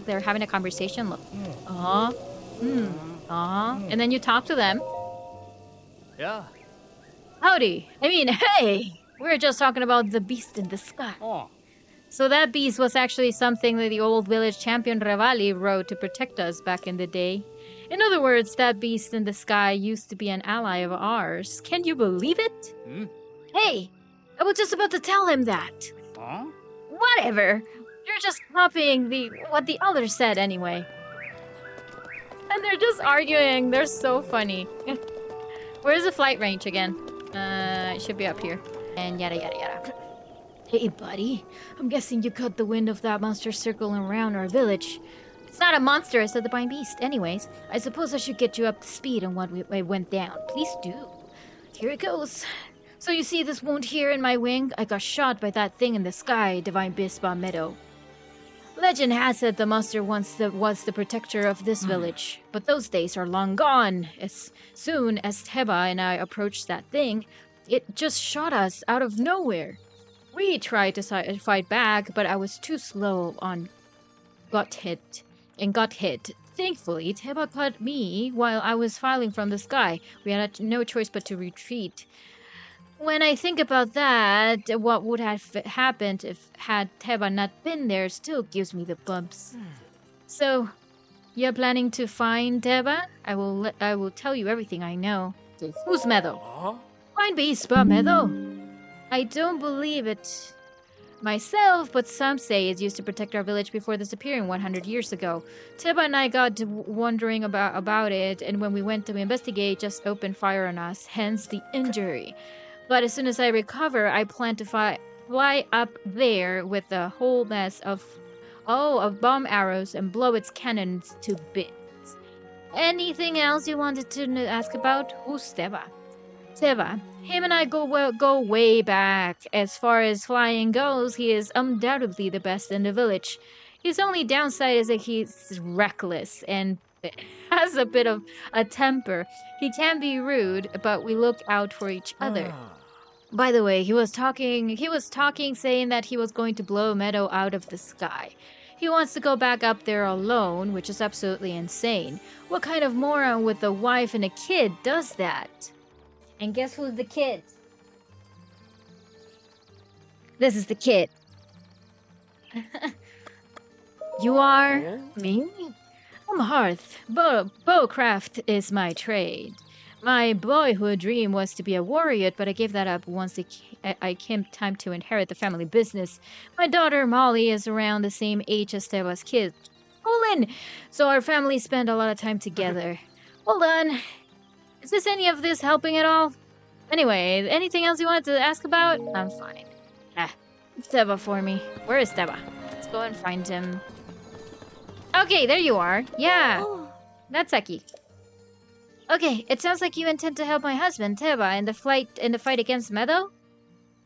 they're having a conversation. Look. And then you talk to them. Yeah. Howdy. I mean, hey! We were just talking about the beast in the sky. Oh. So that beast was actually something that the old village champion Revali rode to protect us back in the day. In other words, that beast in the sky used to be an ally of ours. Can you believe it? Hey! I was just about to tell him that. Huh? Whatever. You're just copying what the others said anyway. And they're just arguing. They're so funny. Where's the flight range again? It should be up here. And yada yada yada. Hey, buddy. I'm guessing you caught the wind of that monster circling around our village. It's not a monster, it's a divine beast. Anyways, I suppose I should get you up to speed on what went down. Please do. Here it goes. So you see this wound here in my wing? I got shot by that thing in the sky, divine beast Vah Medoh. Legend has it the monster once was the protector of this village, but those days are long gone. As soon as Teba and I approached that thing, it just shot us out of nowhere. We tried to fight back, but I was too slow on got hit. Thankfully, Teba caught me while I was falling from the sky. We had no choice but to retreat. When I think about that, what would have happened if had Teba not been there still gives me the bumps. So, you're planning to find Teba? I will tell you everything I know. Who's Medoh? Fine beast, Vah Medoh. I don't believe it myself, but some say it used to protect our village before disappearing 100 years ago. Teba and I got wondering about it, and when we went to investigate, just opened fire on us, hence the injury. But as soon as I recover, I plan to fly up there with a whole mess of bomb arrows and blow its cannons to bits. Anything else you wanted to ask about? Who's Teba? Teba. Him and I go way back. As far as flying goes, he is undoubtedly the best in the village. His only downside is that he's reckless and has a bit of a temper. He can be rude, but we look out for each other. By the way, he was talking saying that he was going to blow Medoh out of the sky. He wants to go back up there alone, which is absolutely insane. What kind of moron with a wife and a kid does that? And guess who's the kid? This is the kid. You are? Me? I'm Hearth. Bowcraft is my trade. My boyhood dream was to be a warrior, but I gave that up once I came time to inherit the family business. My daughter Molly is around the same age as Teba's kid, Olin, so our families spend a lot of time together. Hold on. Is this any of this helping at all? Anyway, anything else you wanted to ask about? I'm fine. It's Teba for me. Where is Teba? Let's go and find him. Okay, there you are. Yeah. That's Seki. Okay, it sounds like you intend to help my husband, Teba, in the fight against Medoh?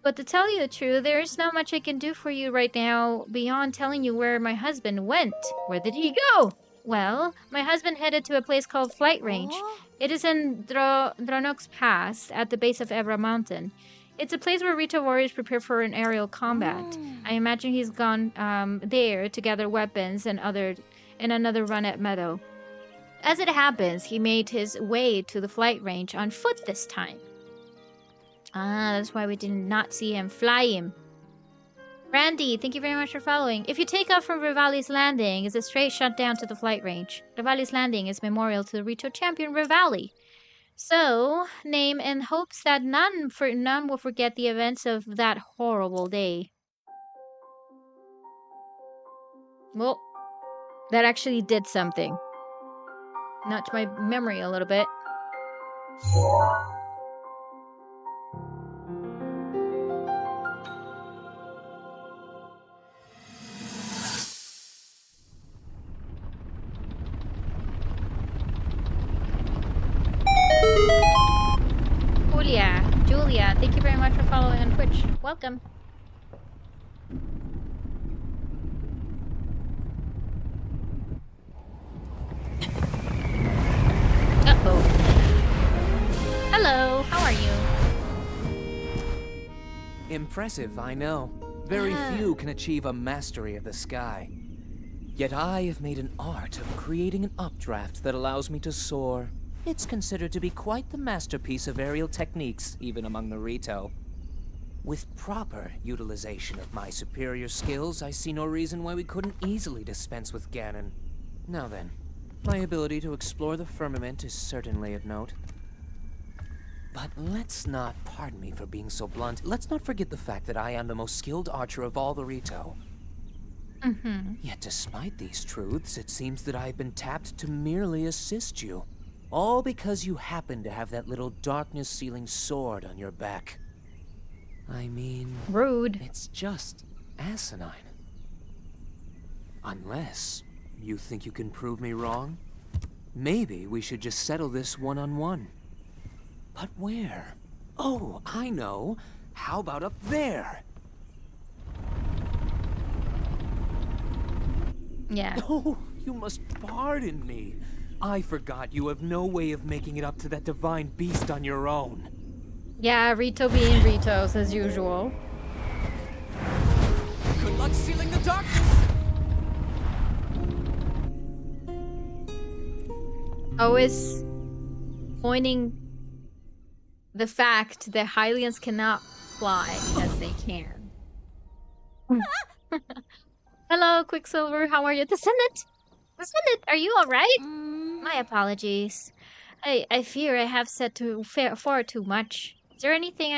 But to tell you the truth, there is not much I can do for you right now beyond telling you where my husband went. Where did he go? Well, my husband headed to a place called Flight Range. It is in Dronok's Pass, at the base of Evra Mountain. It's a place where Rito warriors prepare for an aerial combat. I imagine he's gone there to gather weapons and another run at Medoh. As it happens, he made his way to the flight range on foot this time. That's why we did not see him fly him. Randy, thank you very much for following. If you take off from Revali's Landing, it's a straight shot down to the flight range. Revali's Landing is memorial to the Rito champion Revali. So, name in hopes that none will forget the events of that horrible day. Well, that actually did something. Nudged my memory a little bit. Julia, thank you very much for following on Twitch. Welcome. Uh-oh. Hello, how are you? Impressive, I know. Very few can achieve a mastery of the sky. Yet I have made an art of creating an updraft that allows me to soar. It's considered to be quite the masterpiece of aerial techniques, even among the Rito. With proper utilization of my superior skills, I see no reason why we couldn't easily dispense with Ganon. Now then, my ability to explore the firmament is certainly of note. But let's not, pardon me for being so blunt, let's not forget the fact that I am the most skilled archer of all the Rito. Yet despite these truths, it seems that I've been tapped to merely assist you. All because you happen to have that little darkness-sealing sword on your back. I mean... Rude. It's just asinine. Unless you think you can prove me wrong? Maybe we should just settle this one-on-one. But where? Oh, I know. How about up there? Yeah. Oh, you must pardon me. I forgot you have no way of making it up to that divine beast on your own. Yeah, Rito being Ritos as usual. Good luck sealing the darkness! Always pointing the fact that Hylians cannot fly as they can. Hello, Quicksilver. How are you? Descendant! Descendant, are you alright? My apologies. I fear I have said far too much. Is there anything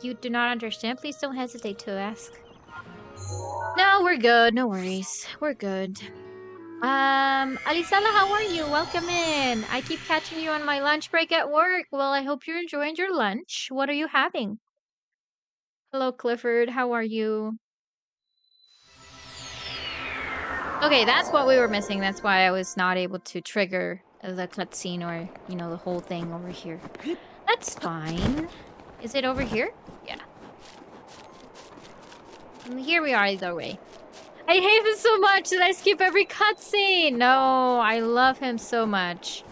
you do not understand? Please don't hesitate to ask. No, we're good. No worries. We're good. Alisela, how are you? Welcome in. I keep catching you on my lunch break at work. Well, I hope you're enjoying your lunch. What are you having? Hello, Clifford. How are you? Okay, that's what we were missing. That's why I was not able to trigger the cutscene or, you know, the whole thing over here. That's fine. Is it over here? Yeah. Here we are either way. I hate him so much that I skip every cutscene. No, I love him so much.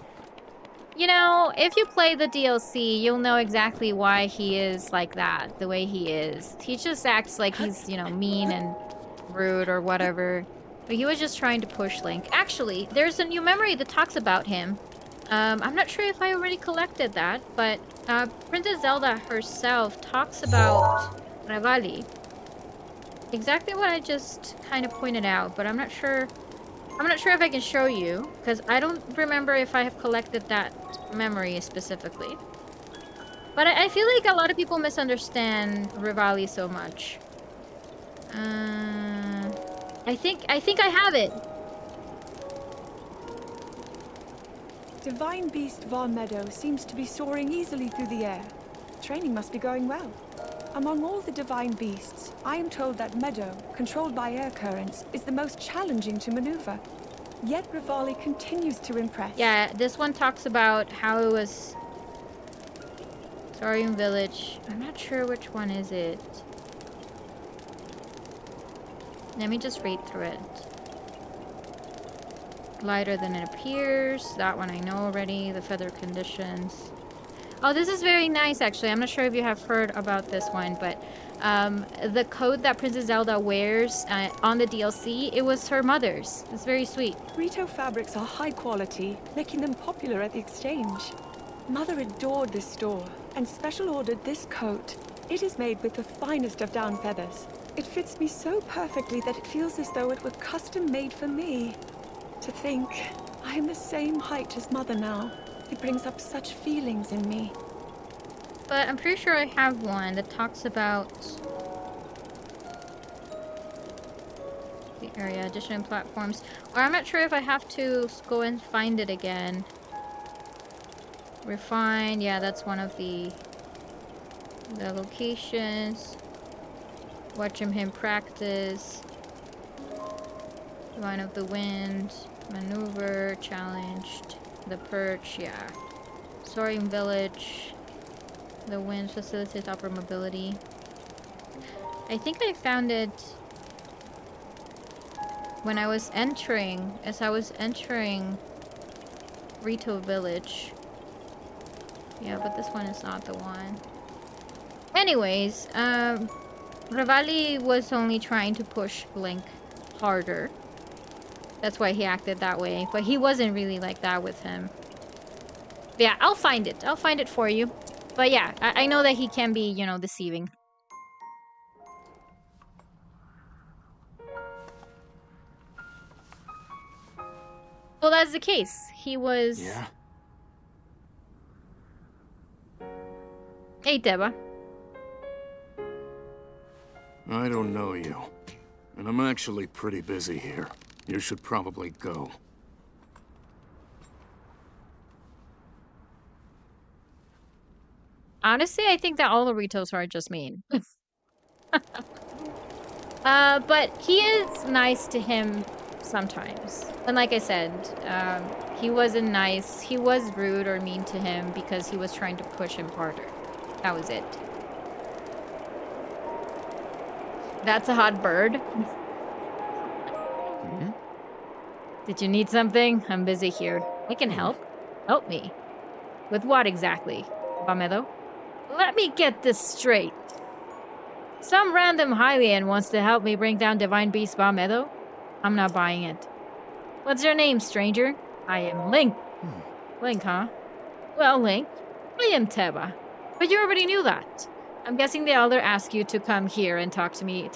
You know, if you play the DLC, you'll know exactly why he is like that, the way he is. He just acts like he's, you know, mean and rude or whatever. But he was just trying to push Link. Actually, there's a new memory that talks about him. I'm not sure if I already collected that, but Princess Zelda herself talks about Revali. Exactly what I just kind of pointed out, but I'm not sure if I can show you, because I don't remember if I have collected that memory specifically. But I feel like a lot of people misunderstand Revali so much. I think I have it. Divine beast Vah Medoh seems to be soaring easily through the air. Training must be going well. Among all the divine beasts, I am told that Medoh, controlled by air currents, is the most challenging to maneuver. Yet Revali continues to impress. Yeah, this one talks about how it was Saurian Village. I'm not sure which one is it. Let me just read through it. Lighter than it appears. That one I know already. The feather conditions. Oh, this is very nice, actually. I'm not sure if you have heard about this one, but the coat that Princess Zelda wears on the DLC, it was her mother's. It's very sweet. Rito fabrics are high quality, making them popular at the exchange. Mother adored this store and special ordered this coat. It is made with the finest of down feathers. It fits me so perfectly that it feels as though it were custom made for me. To think, I am the same height as Mother now. It brings up such feelings in me. But I'm pretty sure I have one that talks about the area, additional platforms. Or I'm not sure if I have to go and find it again. Refine, yeah, that's one of the locations. Watching him practice. Line of the Wind, Maneuver, Challenged, the Perch, yeah. Saurian Village, the Wind facilitates upper mobility. I think I found it when I was entering, as I was entering Rito Village. Yeah, but this one is not the one. Anyways, Revali was only trying to push Link harder. That's why he acted that way. But he wasn't really like that with him. But yeah, I'll find it. I'll find it for you. But yeah, I know that he can be, you know, deceiving. Well, that's the case. He was... Yeah? Hey, Deba. I don't know you. And I'm actually pretty busy here. You should probably go. Honestly, I think that all the Ritos are just mean. But he is nice to him sometimes. And like I said, he wasn't nice. He was rude or mean to him because he was trying to push him harder. That was it. That's a hot bird. Hmm? Did you need something? I'm busy here. I can help. Help me. With what exactly, Vah Medoh? Let me get this straight. Some random Hylian wants to help me bring down Divine Beast Vah Medoh? I'm not buying it. What's your name, stranger? I am Link. Link, huh? Well, Link, I am Teba. But you already knew that. I'm guessing the Elder asked you to come here and talk to me,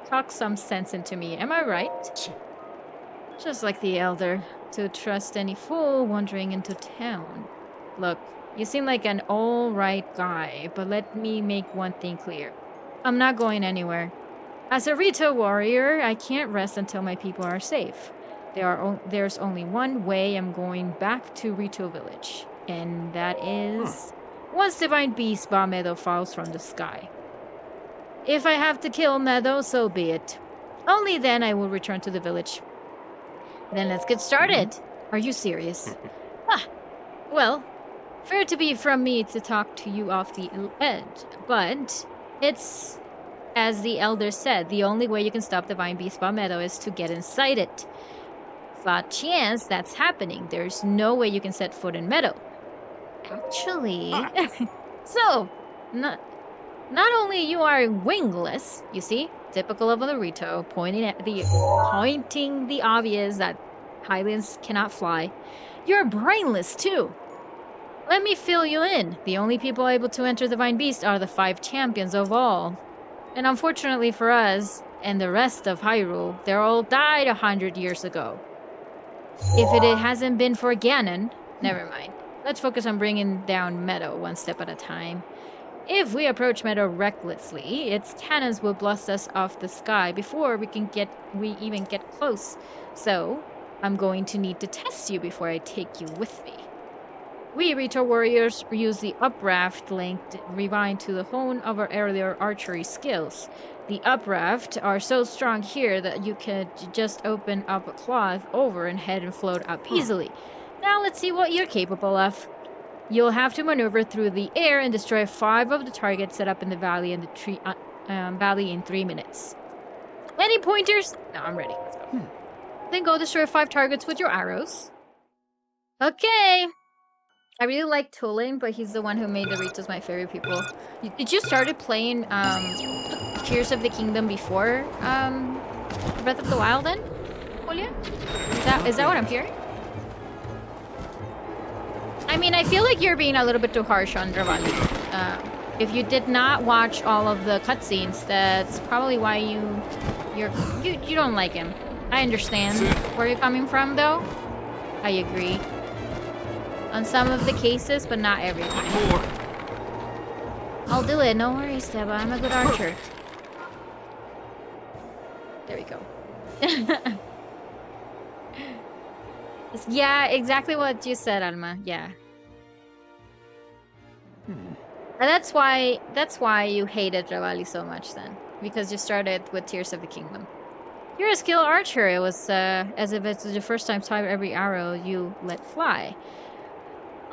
talk some sense into me. Am I right? Just like the Elder, to trust any fool wandering into town. Look, you seem like an all-right guy, but let me make one thing clear. I'm not going anywhere. As a Rito warrior, I can't rest until my people are safe. There's only one way I'm going back to Rito village, and that is once Divine Beast Vah Medoh falls from the sky. If I have to kill Medoh, so be it. Only then I will return to the village. Then let's get started. Are you serious? Well, fair to be from me to talk to you off the edge, but it's, as the Elder said, the only way you can stop Divine Beast Vah Medoh is to get inside it. Fat chance that's happening. There's no way you can set foot in Medoh. Actually, so, not only you are wingless, you see, typical of a Rito, pointing the obvious that Hylians cannot fly, you're brainless too. Let me fill you in. The only people able to enter the Divine Beast are the 5 champions of all. And unfortunately for us, and the rest of Hyrule, they all died 100 years ago. If it hasn't been for Ganon, never mind. Let's focus on bringing down Medoh one step at a time. If we approach Medoh recklessly, its cannons will blast us off the sky before we even get close. So, I'm going to need to test you before I take you with me. We Rito warriors use the upraft linked rewind to the hone of our earlier archery skills. The upraft are so strong here that you could just open up a cloth over and head and float up easily. Now let's see what you're capable of. You'll have to maneuver through the air and destroy 5 of the targets set up in the valley valley in 3 minutes. Any pointers? No, I'm ready. Let's go. Then go destroy 5 targets with your arrows. Okay. I really like Tulin, but he's the one who made the Ritos my favorite people. Did you started playing Tears of the Kingdom before Breath of the Wild then, Julia? Is that what I'm hearing? I mean, I feel like you're being a little bit too harsh on Revali. If you did not watch all of the cutscenes, that's probably why you don't like him. I understand where you're coming from, though. I agree. On some of the cases, but not every time. I'll do it. No worries, Deba. I'm a good archer. There we go. Yeah, exactly what you said, Alma. Yeah. And that's why you hated Revali so much then. Because you started with Tears of the Kingdom. You're a skilled archer. It was as if it's the first time every arrow you let fly.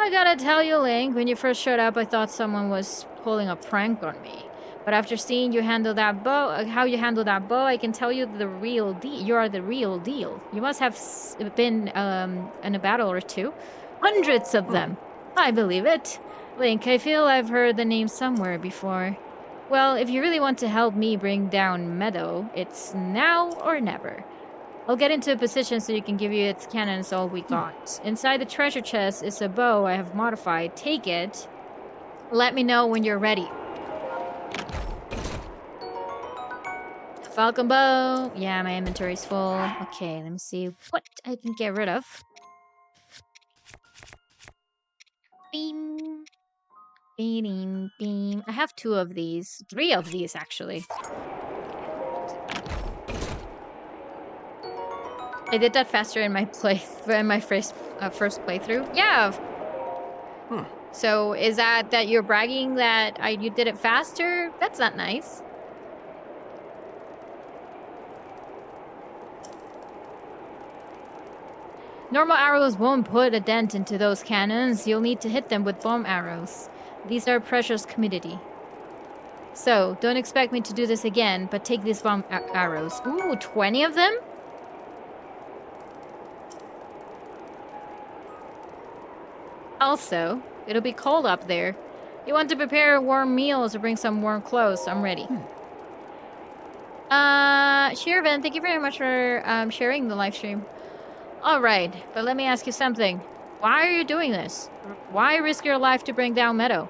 I gotta tell you, Link, when you first showed up, I thought someone was pulling a prank on me. But after seeing you handle that bow, how you handle that bow, I can tell you the real deal. You are the real deal. You must have been in a battle or two. Hundreds of them. I believe it. Link, I feel I've heard the name somewhere before. Well, if you really want to help me bring down Medoh, it's now or never. I'll get into a position so you can give you its cannons all we got. Inside the treasure chest is a bow I have modified. Take it. Let me know when you're ready. Falcon bow. Yeah, my inventory's full. Okay, let me see what I can get rid of. Beam. Beam, beam. I have 2 of these. 3 of these, actually. I did that faster in my first playthrough. Yeah. So is that you're bragging that you did it faster? That's not nice. Normal arrows won't put a dent into those cannons. You'll need to hit them with bomb arrows. These are a precious commodity. So, don't expect me to do this again, but take these bomb arrows. Ooh, 20 of them? Also, it'll be cold up there. You want to prepare warm meals or bring some warm clothes? I'm ready. Shirvan, thank you very much for sharing the live stream. Alright, but let me ask you something. Why are you doing this? Why risk your life to bring down Medoh?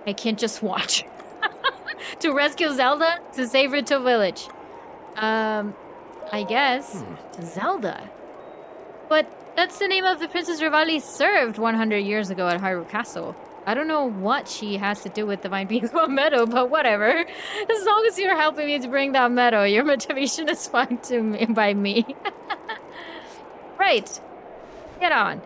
I can't just watch. To rescue Zelda? To save Rito Village? I guess. Zelda? But that's the name of the Princess Revali served 100 years ago at Hyrule Castle. I don't know what she has to do with Divine Being Vah Medoh, but whatever. As long as you're helping me to bring down Medoh, your motivation is fine to me, by me. Right. Get on.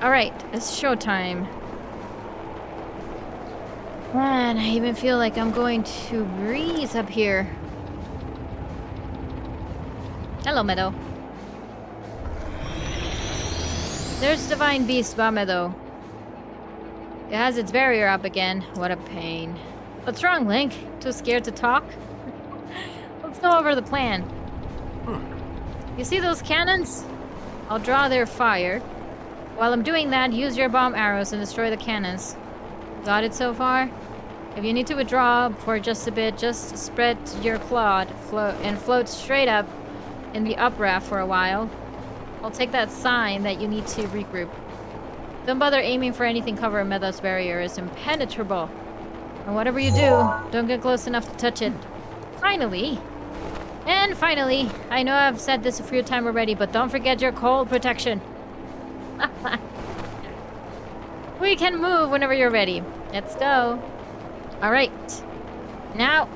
Alright, it's showtime. Man, I even feel like I'm going to breathe up here. Hello, Medoh. There's Divine Beast Vah Medoh. It has its barrier up again. What a pain. What's wrong, Link? Too scared to talk? Let's go over the plan. You see those cannons? I'll draw their fire. While I'm doing that, use your bomb arrows and destroy the cannons. Got it so far? If you need to withdraw for just a bit, just spread your cloud and float straight up in the updraft for a while. I'll take that sign that you need to regroup. Don't bother aiming for anything covered. Medoh's barrier is impenetrable. And whatever you do, don't get close enough to touch it. Finally, I know I've said this a few times already, but don't forget your cold protection. We can move whenever you're ready. Let's go. Alright. Now,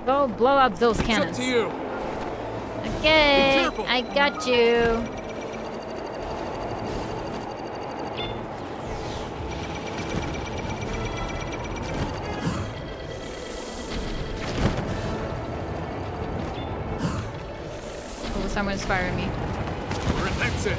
go blow up those cannons. It's up to you. Okay, I got you. Oh, someone's firing me. That's it.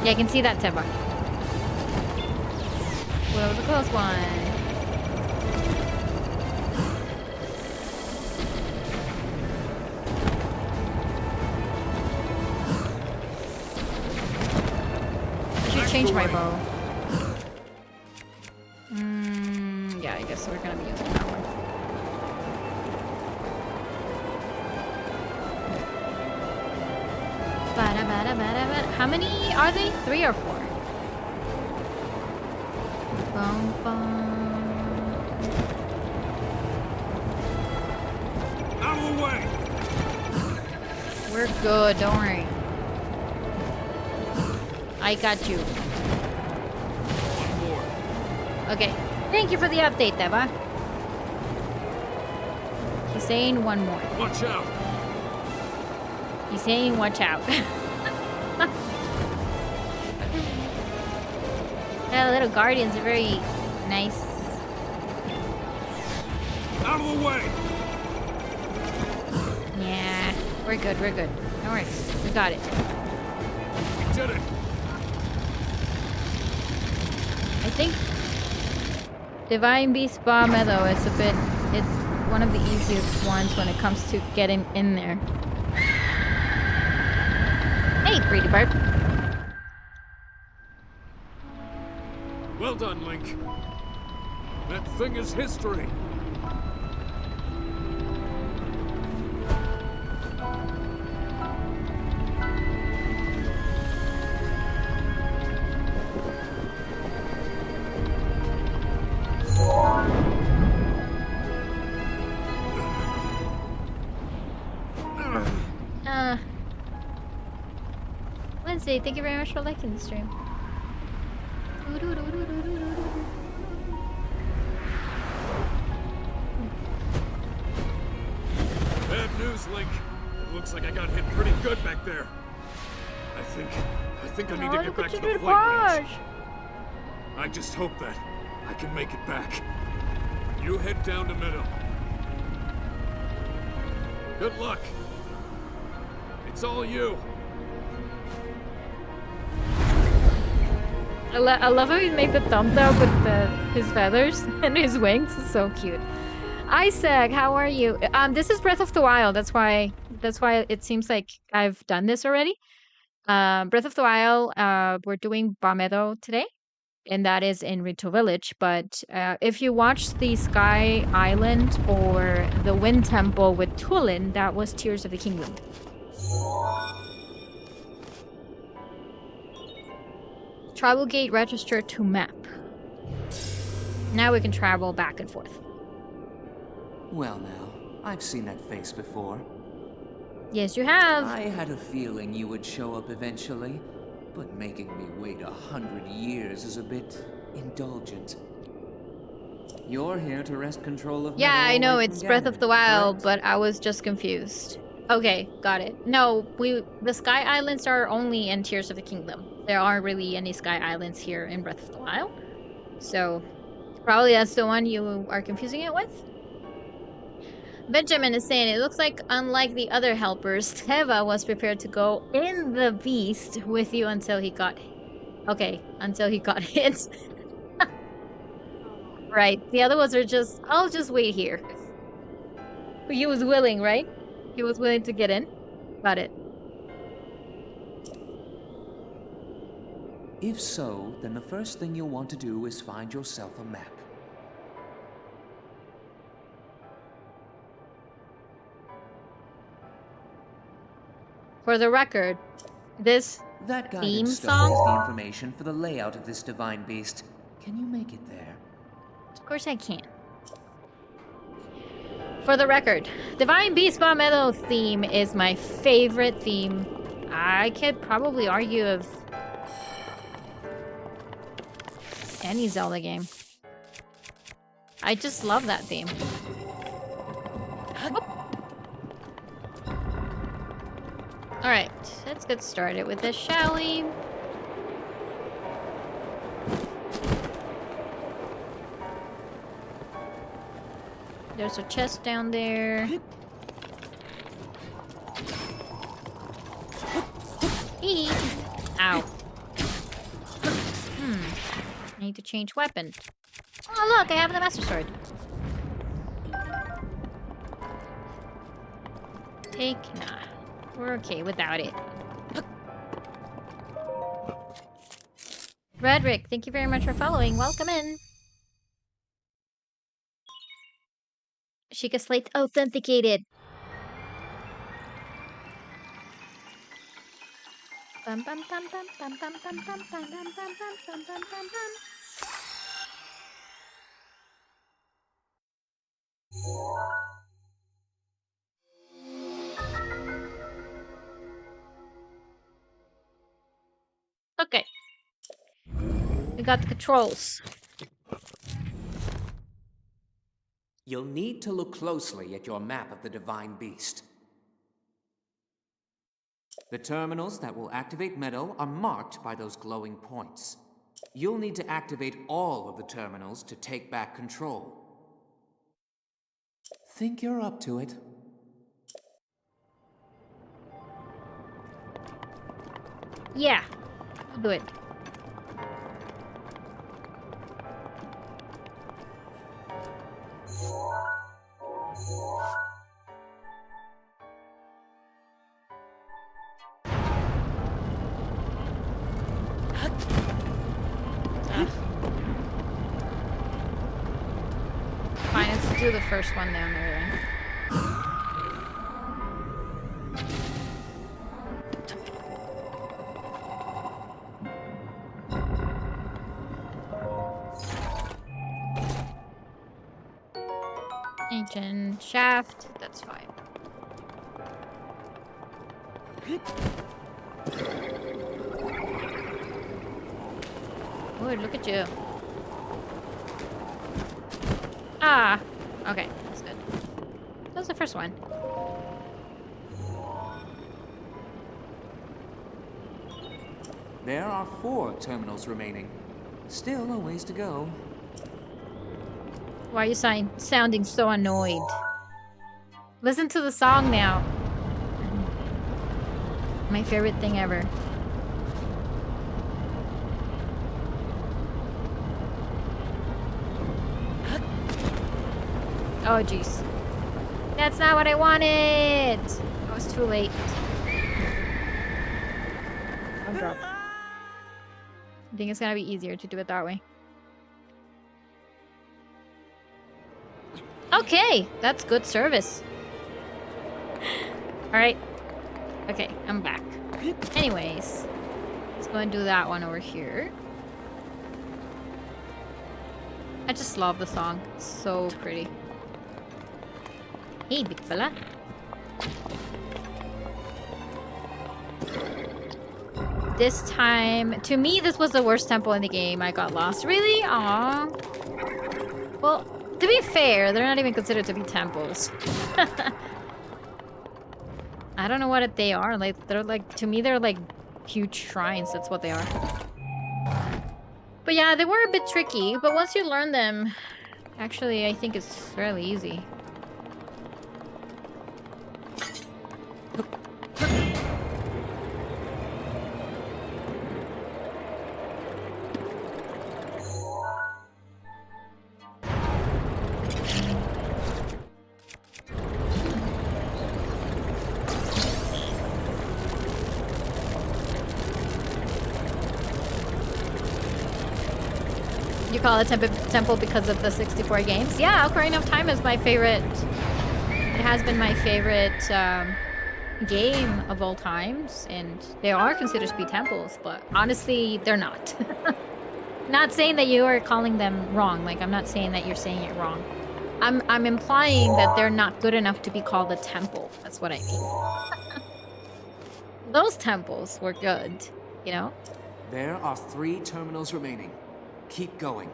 Yeah, I can see that, Teva. Well, the close one. I should change my bow. Yeah, I guess we're gonna be using that one. How many are they? 3 or 4? Bum, bum. Out of the way. We're good, don't worry. I got you. One more. Okay. Thank you for the update, Deva. He's saying one more. Watch out. He's saying watch out. The little guardians are very nice. Out of the way. Yeah, we're good, we're good. No worries. We got it. did it! I think Divine Beast Vah Medoh is it's one of the easiest ones when it comes to getting in there. Hey, Pretty Bird. Well done, Link. That thing is history. Wednesday, thank you very much for liking the stream. Bad news, Link. It looks like I got hit pretty good back there. I think I need to get back to the flight range. I just hope that I can make it back. You head down to Meadow. Good luck. It's all you. I love how he made the thumbs up with his feathers and his wings. It's so cute. Isaac, how are you? This is Breath of the Wild. That's why it seems like I've done this already. Breath of the Wild. We're doing Vah Medoh today, and that is in Rito Village. But if you watch the Sky Island or the Wind Temple with Tulin, that was Tears of the Kingdom. Travel gate register to map. Now we can travel back and forth. Well now, I've seen that face before. Yes, you have. I had a feeling you would show up eventually, but making me wait 100 years is a bit indulgent. You're here to wrest control of Yeah, Meadow I know away it's from Breath of Ganon, the Wild, correct? but I was just confused. Okay, got it. No, the Sky Islands are only in Tears of the Kingdom. There aren't really any Sky Islands here in Breath of the Wild. So, probably that's the one you are confusing it with. Benjamin is saying, it looks like unlike the other helpers, Teva was prepared to go in the beast with you until he got... Okay, until he got hit. Right, the other ones are just, I'll just wait here. He was willing, right? He was willing to get in. Got it. If so, then the first thing you'll want to do is find yourself a map. For the record, this That theme guided stone is song... the information for the layout of this divine beast. Can you make it there? Of course I can. For the record, Divine Beast Vah Medoh theme is my favorite theme. I could probably argue of any Zelda game. I just love that theme. Alright, let's get started with this, shall we? There's a chest down there. Eee! Ow. I need to change weapon. Oh look, I have the Master Sword. Nah. We're okay without it. Redrick, thank you very much for following. Welcome in. Sheikah Slate authenticated. Bum bum bum bum bum bum bum bum bum bum bum bum bum bum bum. Okay. We got the controls. You'll need to look closely at your map of the divine beast. The terminals that will activate Meadow are marked by those glowing points. You'll need to activate all of the terminals to take back control. Think you're up to it? Yeah, I'll do it. Fine, let's do the first one down there then. Ancient shaft, that's fine. Oh, look at you. Ah! Okay, that's good. That was the first one. There are 4 terminals remaining. Still a ways to go. Why are you sounding so annoyed? Listen to the song now. My favorite thing ever. Oh, jeez. That's not what I wanted! I was too late. I'll drop. I think it's gonna be easier to do it that way. Okay, that's good service. Alright. Okay, I'm back. Anyways, let's go and do that one over here. I just love the song. It's so pretty. Hey, big fella. This time, to me, this was the worst temple in the game. I got lost. Really? Aww. Well, to be fair, they're not even considered to be temples. I don't know what they are. Like, they're like, to me, they're like huge shrines. That's what they are. But yeah, they were a bit tricky. But once you learn them, actually, I think it's fairly easy. You call it temple because of the 64 games? Yeah, Ocarina of Time is my favorite. It has been my favorite game of all times, and they are considered to be temples, but honestly, they're not. Not saying that you are calling them wrong. Like, I'm not saying that you're saying it wrong. I'm implying that they're not good enough to be called a temple. That's what I mean. Those temples were good, you know? There are 3 terminals remaining. Keep going.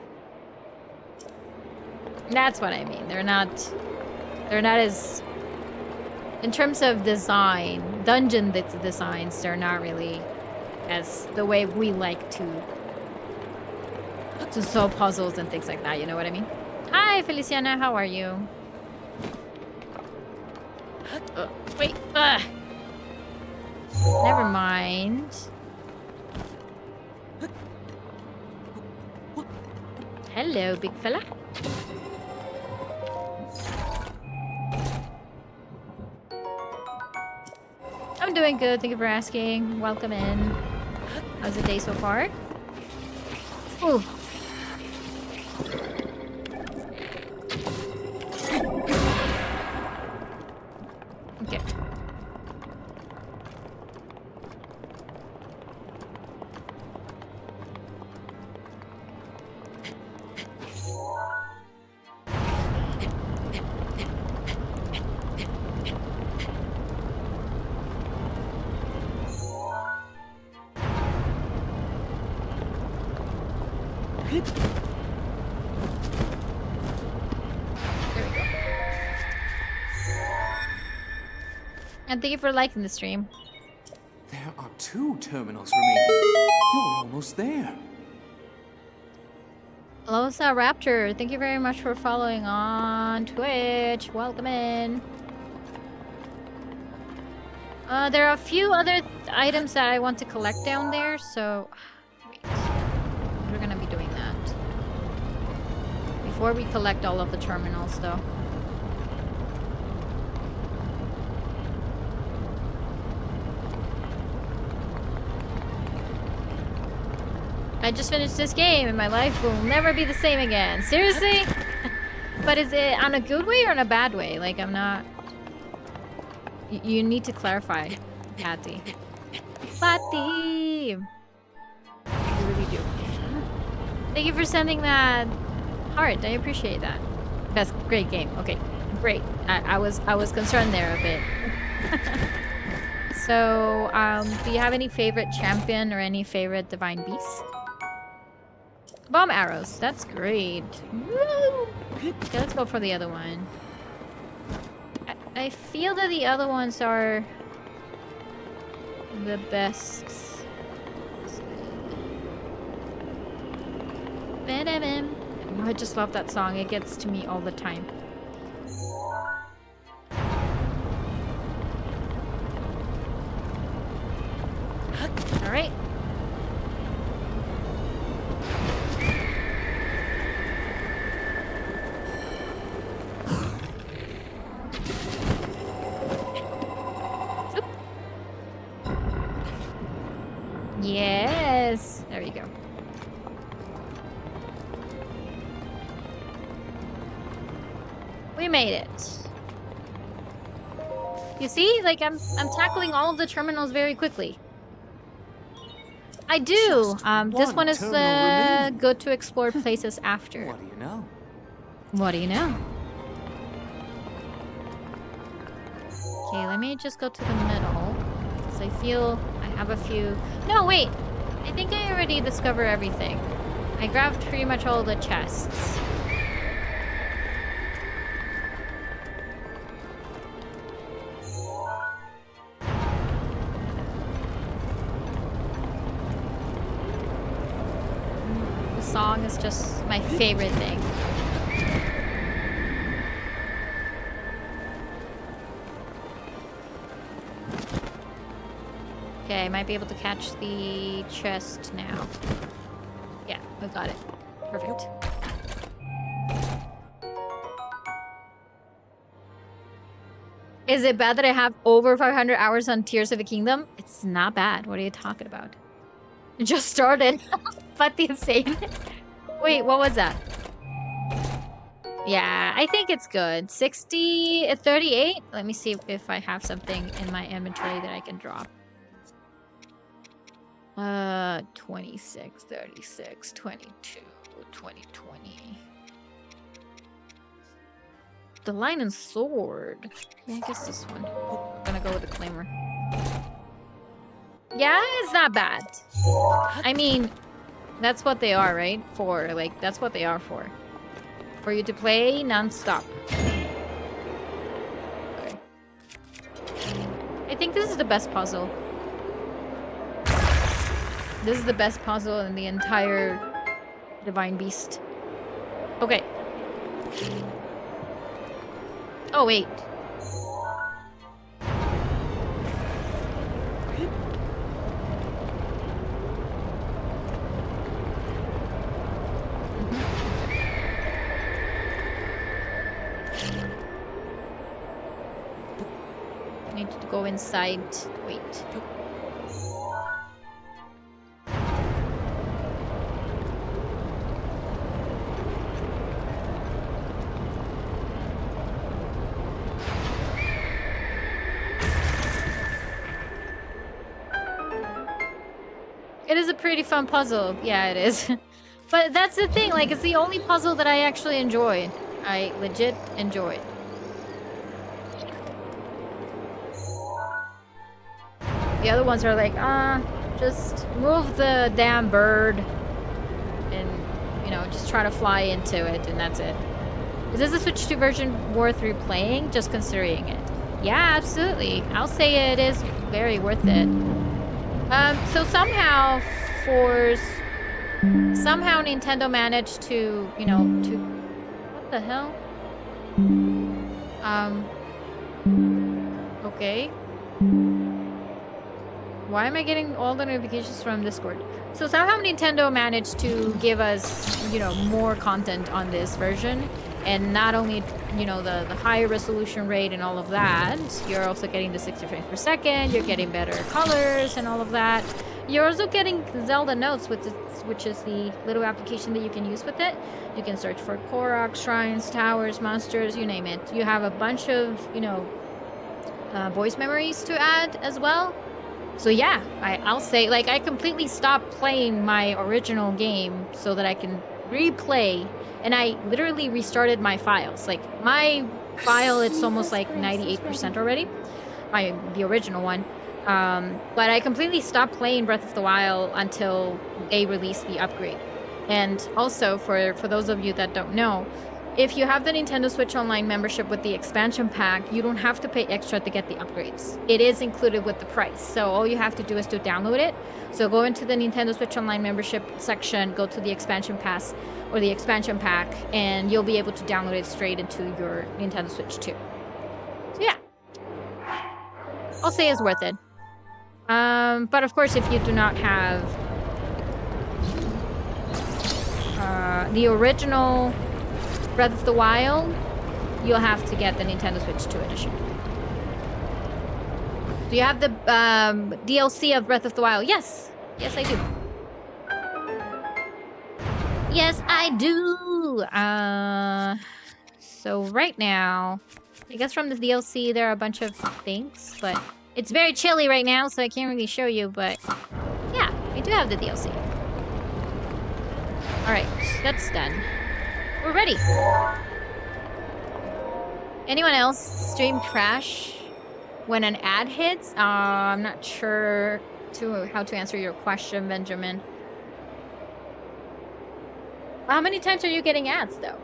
That's what I mean. They're not as, in terms of design, dungeon designs, they're not really as the way we like to solve puzzles and things like that, you know what I mean? Hi, Feliciana, how are you? Wait, never mind. Hello, big fella. I'm doing good, thank you for asking. Welcome in. How's the day so far? Ooh. Okay. And thank you for liking the stream. There are 2 terminals remaining. You're almost there. Hello, Raptor. Thank you very much for following on Twitch. Welcome in. There are a few other items that I want to collect down there, so... Wait. We're gonna be doing that. Before we collect all of the terminals, though. I just finished this game and my life will never be the same again. Seriously? But is it on a good way or in a bad way? Like, I'm not... You need to clarify, Patty. Patty! You really do. Thank you for sending that heart. I appreciate that. Great game. Okay, great. I was concerned there a bit. So, do you have any favorite champion or any favorite divine beast? Bomb arrows. That's great. Woo! Okay, let's go for the other one. I feel that the other ones are the best. I just love that song. It gets to me all the time. All right. Yes! There you go. We made it. You see? Like, I'm tackling all of the terminals very quickly. I do! This one is good to explore places after. What do you know? What do you know? Okay, let me just go to the middle. Because I feel I have a few... No, wait! I think I already discovered everything. I grabbed pretty much all the chests. The song is just my favorite thing. Okay, I might be able to catch the chest now. Yeah, I got it. Perfect. Is it bad that I have over 500 hours on Tears of the Kingdom? It's not bad. What are you talking about? It just started. But the insane. Wait, what was that? Yeah, I think it's good. 38? Let me see if I have something in my inventory that I can drop. 26, 36, 22, 20, 20. The line and sword. Yeah, I guess this one. I'm gonna go with the claimer. Yeah, it's not bad. I mean, that's what they are, right? For, like, that's what they are for. For you to play non-stop. Okay. I think this is the best puzzle. This is the best puzzle in the entire Divine Beast. Okay. Oh, wait. I need to go inside. Wait. It is a pretty fun puzzle. Yeah, it is. But that's the thing, like, it's the only puzzle that I actually enjoy. I legit enjoy it. The other ones are like, just move the damn bird and, you know, just try to fly into it and that's it. Is this a Switch 2 version worth replaying? Just considering it. Yeah, absolutely. I'll say it is very worth it. So somehow Nintendo managed to, you know, what the hell? Okay. Why am I getting all the notifications from Discord? So somehow Nintendo managed to give us, you know, more content on this version. And not only, you know, the higher resolution rate and all of that, you're also getting the 60 frames per second, you're getting better colors and all of that. You're also getting Zelda Notes, which is the little application that you can use with it. You can search for Korok, shrines, towers, monsters, you name it. You have a bunch of, you know, voice memories to add as well. So yeah, I'll say, like, I completely stopped playing my original game so that I can replay, and I literally restarted my files. Like, my file, it's almost like 98% already, the original one. But I completely stopped playing Breath of the Wild until they released the upgrade. And also, for those of you that don't know, if you have the Nintendo Switch Online membership with the expansion pack, you don't have to pay extra to get the upgrades. It is included with the price. So all you have to do is to download it. So go into the Nintendo Switch Online membership section, go to the expansion pass or the expansion pack, and you'll be able to download it straight into your Nintendo Switch 2. So yeah, I'll say it's worth it. But of course, if you do not have the original Breath of the Wild, you'll have to get the Nintendo Switch 2 edition. Do you have the DLC of Breath of the Wild? Yes. Yes, I do. Yes, I do. So right now, I guess from the DLC, there are a bunch of things, but it's very chilly right now, so I can't really show you, but yeah, we do have the DLC. Alright, that's done. We're ready. Anyone else stream crash when an ad hits? I'm not sure how to answer your question, Benjamin. How many times are you getting ads, though?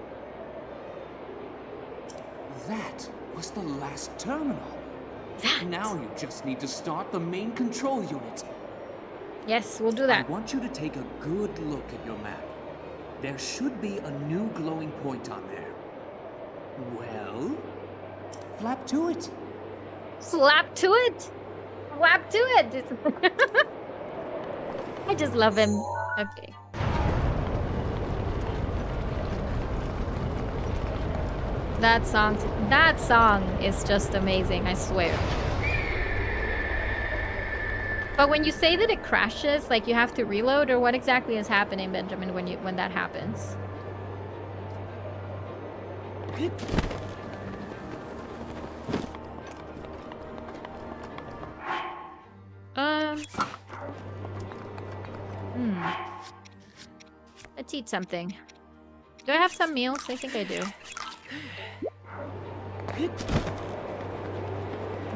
That was the last terminal. That. Now you just need to start the main control unit. Yes, we'll do that. I want you to take a good look at your map. There should be a new glowing point on there. Well, flap to it. Slap to it. Slap to it. I just love him. Okay. That song is just amazing, I swear. But when you say that it crashes, like you have to reload, or what exactly is happening, Benjamin, when that happens? Let's eat something. Do I have some meals? I think I do.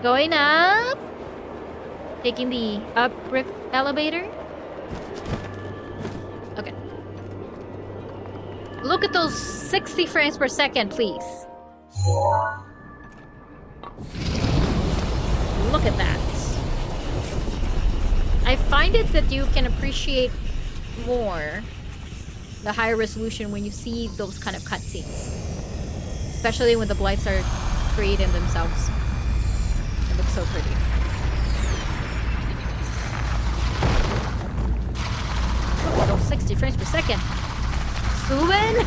Going up. Taking the up brick elevator. Okay. Look at those 60 frames per second, please. Look at that. I find it that you can appreciate more the higher resolution when you see those kind of cutscenes. Especially when the blights are creating themselves. It looks so pretty. Oh, 60 frames per second. Smooth?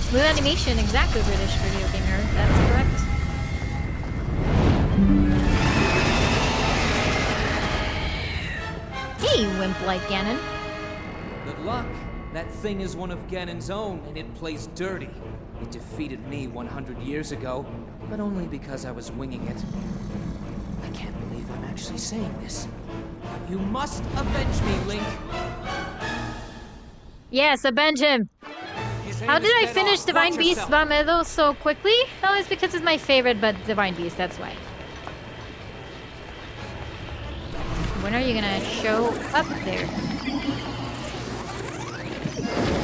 Smooth animation, exactly, British video gamer. That's correct. Hey, wimp like Ganon. Good luck. That thing is one of Ganon's own, and it plays dirty. It defeated me 100 years ago, but only because I was winging it. I can't believe I'm actually saying this. But you must avenge me, Link. Yes, avenge him. How did I finish Divine Beast Vah Medoh so quickly? Oh, it's because it's my favorite, but Divine Beast, that's why. When are you gonna show up there?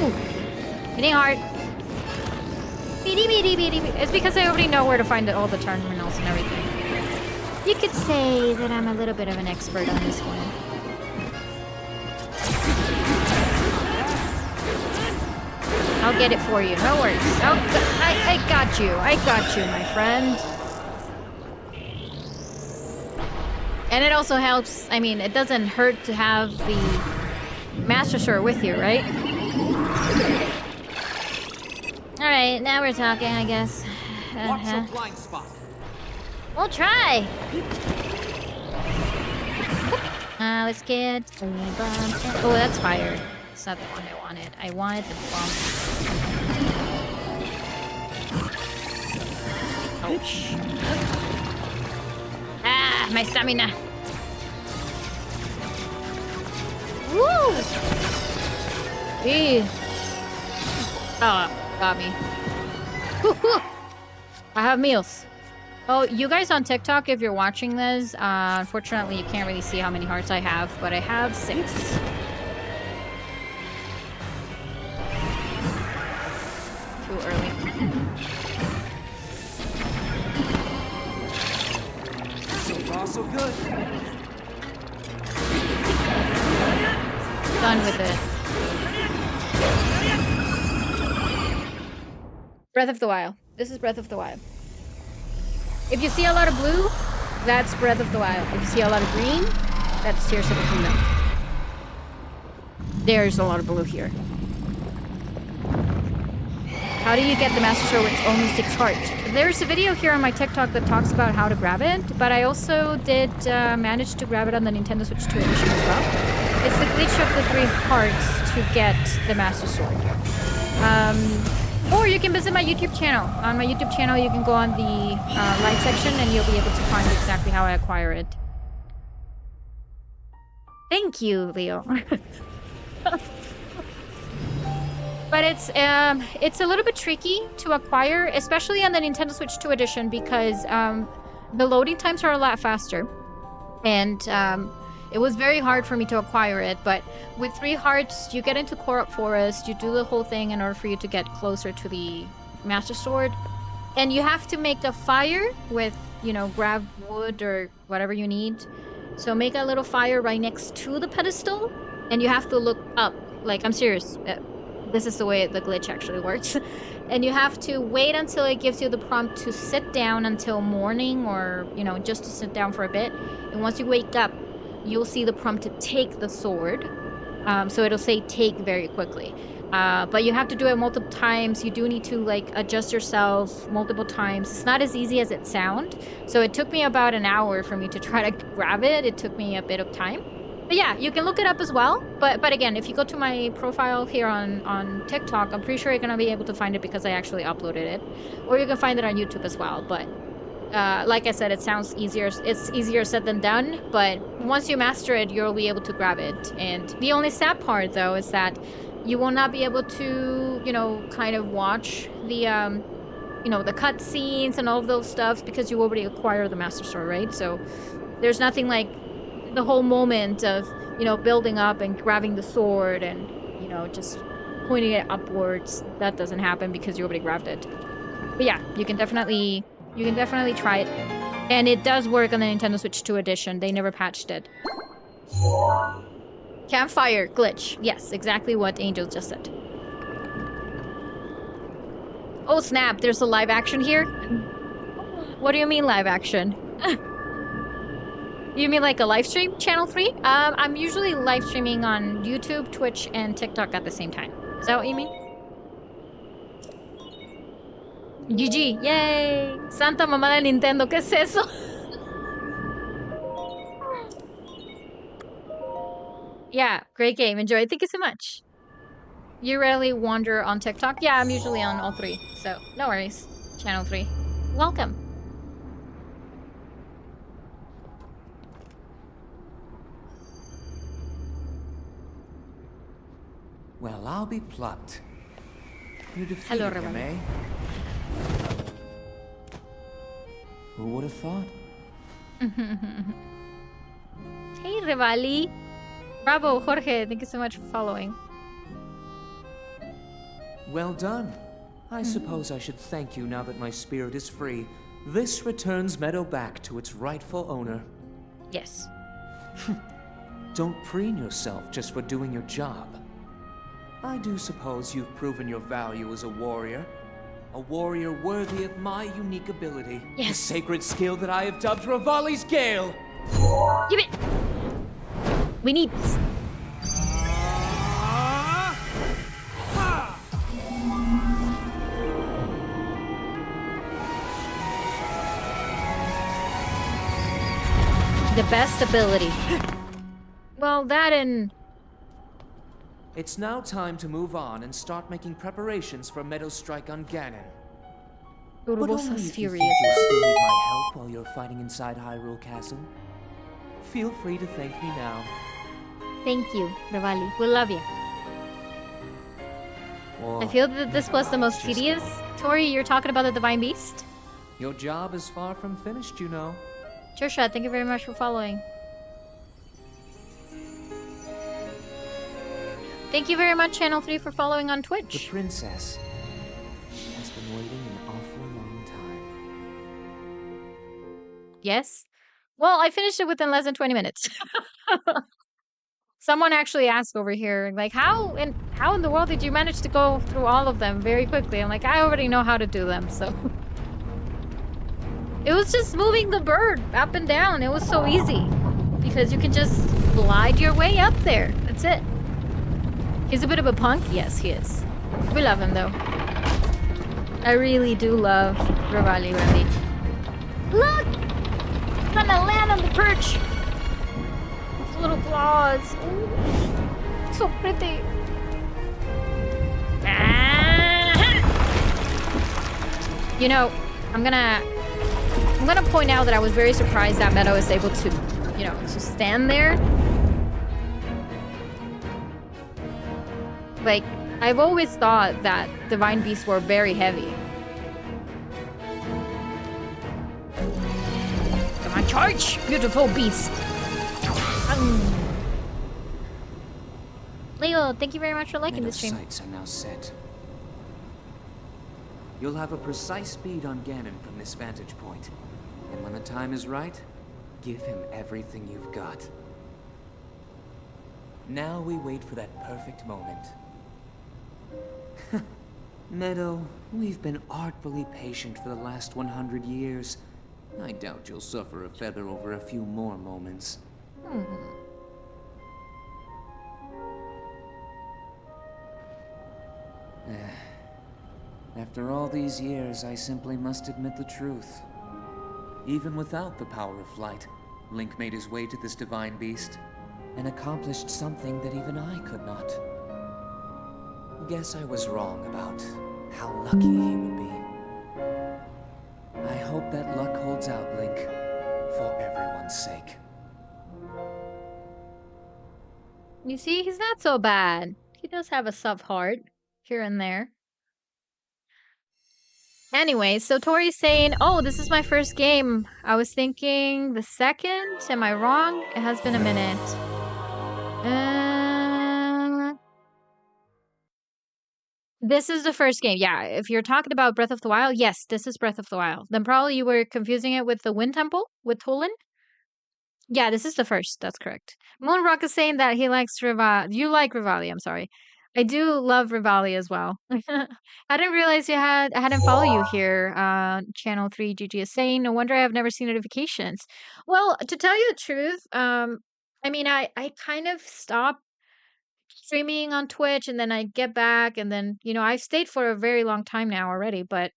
Ooh. Hitting hard. It's because I already know where to find all the terminals and everything. You could say that I'm a little bit of an expert on this one. I'll get it for you, no worries. Oh, I got you. I got you, my friend. And it also helps, I mean, it doesn't hurt to have the Master Sword with you, right? Alright, now we're talking, I guess. Watch your blind spot. We'll try! Let's get a bomb. Oh, that's fire. It's not the one I wanted. I wanted the bomb. Ouch. Ah, my stamina. Woo! Eee. Oh, got me. I have meals. Oh, you guys on TikTok, if you're watching this, unfortunately you can't really see how many hearts I have, but I have 6. Too early. So far, so good. Done with it. Breath of the Wild. This is Breath of the Wild. If you see a lot of blue, that's Breath of the Wild. If you see a lot of green, that's Tears of the Kingdom. There's a lot of blue here. How do you get the Master Sword with only 6 hearts? There's a video here on my TikTok that talks about how to grab it, but I also did manage to grab it on the Nintendo Switch 2 edition as well. It's the glitch of the 3 hearts to get the Master Sword. Or you can visit my YouTube channel. On my YouTube channel, you can go on the live section and you'll be able to find exactly how I acquire it. Thank you, Leo. But it's a little bit tricky to acquire, especially on the Nintendo Switch 2 edition, because the loading times are a lot faster. And it was very hard for me to acquire it, but with 3 hearts, you get into Korok Forest, you do the whole thing in order for you to get closer to the Master Sword. And you have to make a fire with, you know, grab wood or whatever you need. So make a little fire right next to the pedestal, and you have to look up. Like, I'm serious. This is the way the glitch actually works. And you have to wait until it gives you the prompt to sit down until morning, or, you know, just to sit down for a bit. And once you wake up, you'll see the prompt to take the sword. So it'll say take very quickly. But you have to do it multiple times. You do need to, like, adjust yourself multiple times. It's not as easy as it sounds. So it took me about an hour for me to try to grab it. It took me a bit of time. But yeah, you can look it up as well. But again, if you go to my profile here on TikTok, I'm pretty sure you're going to be able to find it because I actually uploaded it. Or you can find it on YouTube as well. But like I said, it sounds easier. It's easier said than done. But once you master it, you'll be able to grab it. And the only sad part, though, is that you will not be able to, you know, kind of watch the, you know, the cutscenes and all of those stuff because you already acquired the Master Sword, right? So there's nothing like the whole moment of, you know, building up and grabbing the sword and, you know, just pointing it upwards. That doesn't happen because you already grabbed it. But yeah, you can definitely try it. And it does work on the Nintendo Switch 2 edition. They never patched it. Campfire glitch. Yes, exactly what Angel just said. Oh snap, there's a live action here? What do you mean live action? You mean like a live stream? Channel 3? I'm usually live streaming on YouTube, Twitch, and TikTok at the same time. Is that what you mean? GG, yay! Santa mamá de Nintendo, ¿qué es eso? Yeah, great game. Enjoy. Thank you so much. You rarely wander on TikTok? Yeah, I'm usually on all 3, so no worries. Channel 3. Welcome. Well, I'll be plucked. You defeated him, eh? Who would have thought? Hey, Revali. Bravo, Jorge. Thank you so much for following. Well done. I suppose I should thank you now that my spirit is free. This returns Meadow back to its rightful owner. Yes. Don't preen yourself just for doing your job. I do suppose you've proven your value as a warrior. A warrior worthy of my unique ability. The Yes. sacred skill that I have dubbed Revali's Gale. Give it. We need this. The best ability. Well, that and It's now time to move on and start making preparations for Meadow's strike on Ganon. But only Urbosa's if you furious. think you still need my help while you're fighting inside Hyrule Castle. Feel free to thank me now. Thank you, Revali. We love you. Or I feel that this was the most just tedious. Tori, you're talking about the Divine Beast? your job is far from finished, you know. Trisha, thank you very much for following. Thank you very much, Channel 3, for following on The Twitch. princess has been waiting an awful long time. Yes? Well, I finished it within less than 20 minutes. Someone actually asked over here, like, how in the world did you manage to go through all of them very quickly? I'm like, I already know how to do them, so. It was just moving the bird up and down. It was so easy. Because you can just glide your way up there. That's it. He's a bit of a punk? Yes, he is. We love him, though. I really do love Revali, really. Look! I'm gonna land on the perch! His little claws. Ooh, so pretty. Ah! You know, I'm gonna point out that I was very surprised that Meadow is able to, you know, to stand there. Like, I've always thought that divine beasts were very heavy. Come on, charge, beautiful beast. Leo, thank you very much for liking the Meadow's stream. sights are now set. You'll have a precise speed on Ganon from this vantage point. And when the time is right, give him everything you've got. Now we wait for that perfect moment. Meadow, we've been artfully patient for the last 100 years. I doubt you'll suffer a feather over a few more moments. After all these years, I simply must admit the truth. Even without the power of flight, Link made his way to this divine beast and accomplished something that even I could not. Guess I was wrong about how lucky he would be. I hope that luck holds out, Link, for everyone's sake. You see, he's not so bad. He does have a soft heart here and there. Anyway, so Tori's saying, oh, this is my first game. I was thinking the second. Am I wrong? It has been a minute. This is the first game. Yeah, if you're talking about Breath of the Wild, yes, this is Breath of the Wild. Then probably you were confusing it with the Wind Temple with Tolan. Yeah, this is the first. That's correct. Moonrock is saying that he likes Revali. You like Revali, I'm sorry. I do love Revali as well. I didn't realize I hadn't followed you here. Channel 3 GG is saying, no wonder I have never seen notifications. Well, to tell you the truth, I mean, I kind of stopped streaming on Twitch and then I get back and then, you know, I've stayed for a very long time now already, but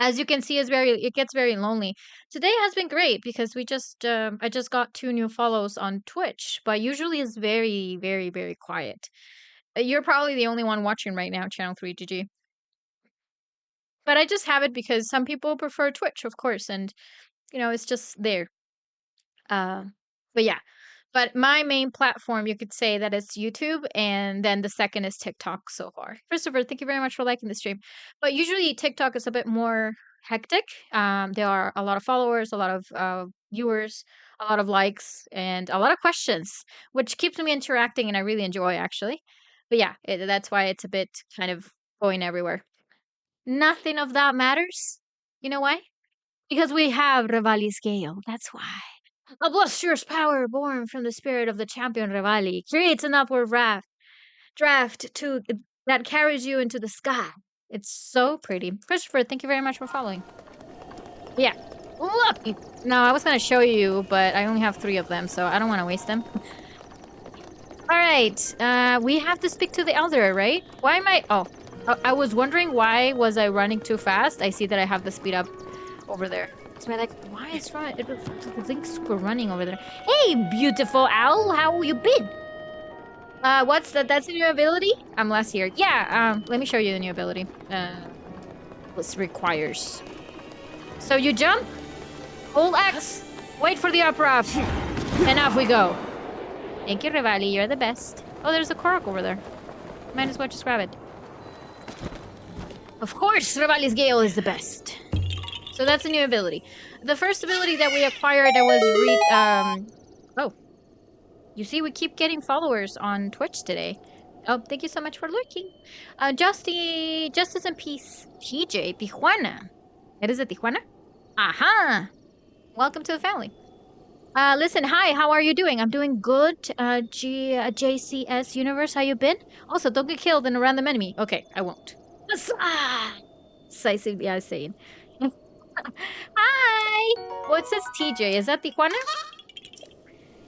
as you can see, it gets very lonely. Today has been great because I just got 2 new follows on Twitch, but usually it's very, very, very quiet. You're probably the only one watching right now, Channel 3 GG. But I just have it because some people prefer Twitch, of course, and you know, it's just there. But yeah. But my main platform, you could say that it's YouTube, and then the second is TikTok so far. Christopher, thank you very much for liking the stream. But usually TikTok is a bit more hectic. There are a lot of followers, a lot of viewers, a lot of likes, and a lot of questions, which keeps me interacting, and I really enjoy actually. But yeah, that's why it's a bit kind of going everywhere. Nothing of that matters. You know why? Because we have Revali's Gale. That's why. A blusterous power born from the spirit of the champion Revali creates an upward draft that carries you into the sky. It's so pretty. Christopher, thank you very much for following. Yeah. Look! No, I was gonna show you, but I only have 3 of them, so I don't want to waste them. Alright, we have to speak to the Elder, right? Why am I... Oh, I was wondering why was I running too fast. I see that I have the speed up over there. So I'm like, why is Link's running over there? Hey, beautiful owl, how you been? What's that? That's a new ability? I'm last here. Yeah, let me show you the new ability. This requires. So you jump, hold X, wait for the up-up, and off we go. Thank you, Revali, you're the best. Oh, there's a Korok over there. Might as well just grab it. Of course, Revali's Gale is the best. So that's a new ability. The first ability that we acquired that was oh. You see, we keep getting followers on Twitch today. Oh, thank you so much for lurking. Justice and Peace. TJ, Tijuana. It is a Tijuana? Aha! Welcome to the family. Listen, hi, how are you doing? I'm doing good. JCS Universe, how you been? Also, don't get killed in a random enemy. Okay, I won't. Decisively, I saying. Hi! Well, it says TJ. Is that Tijuana?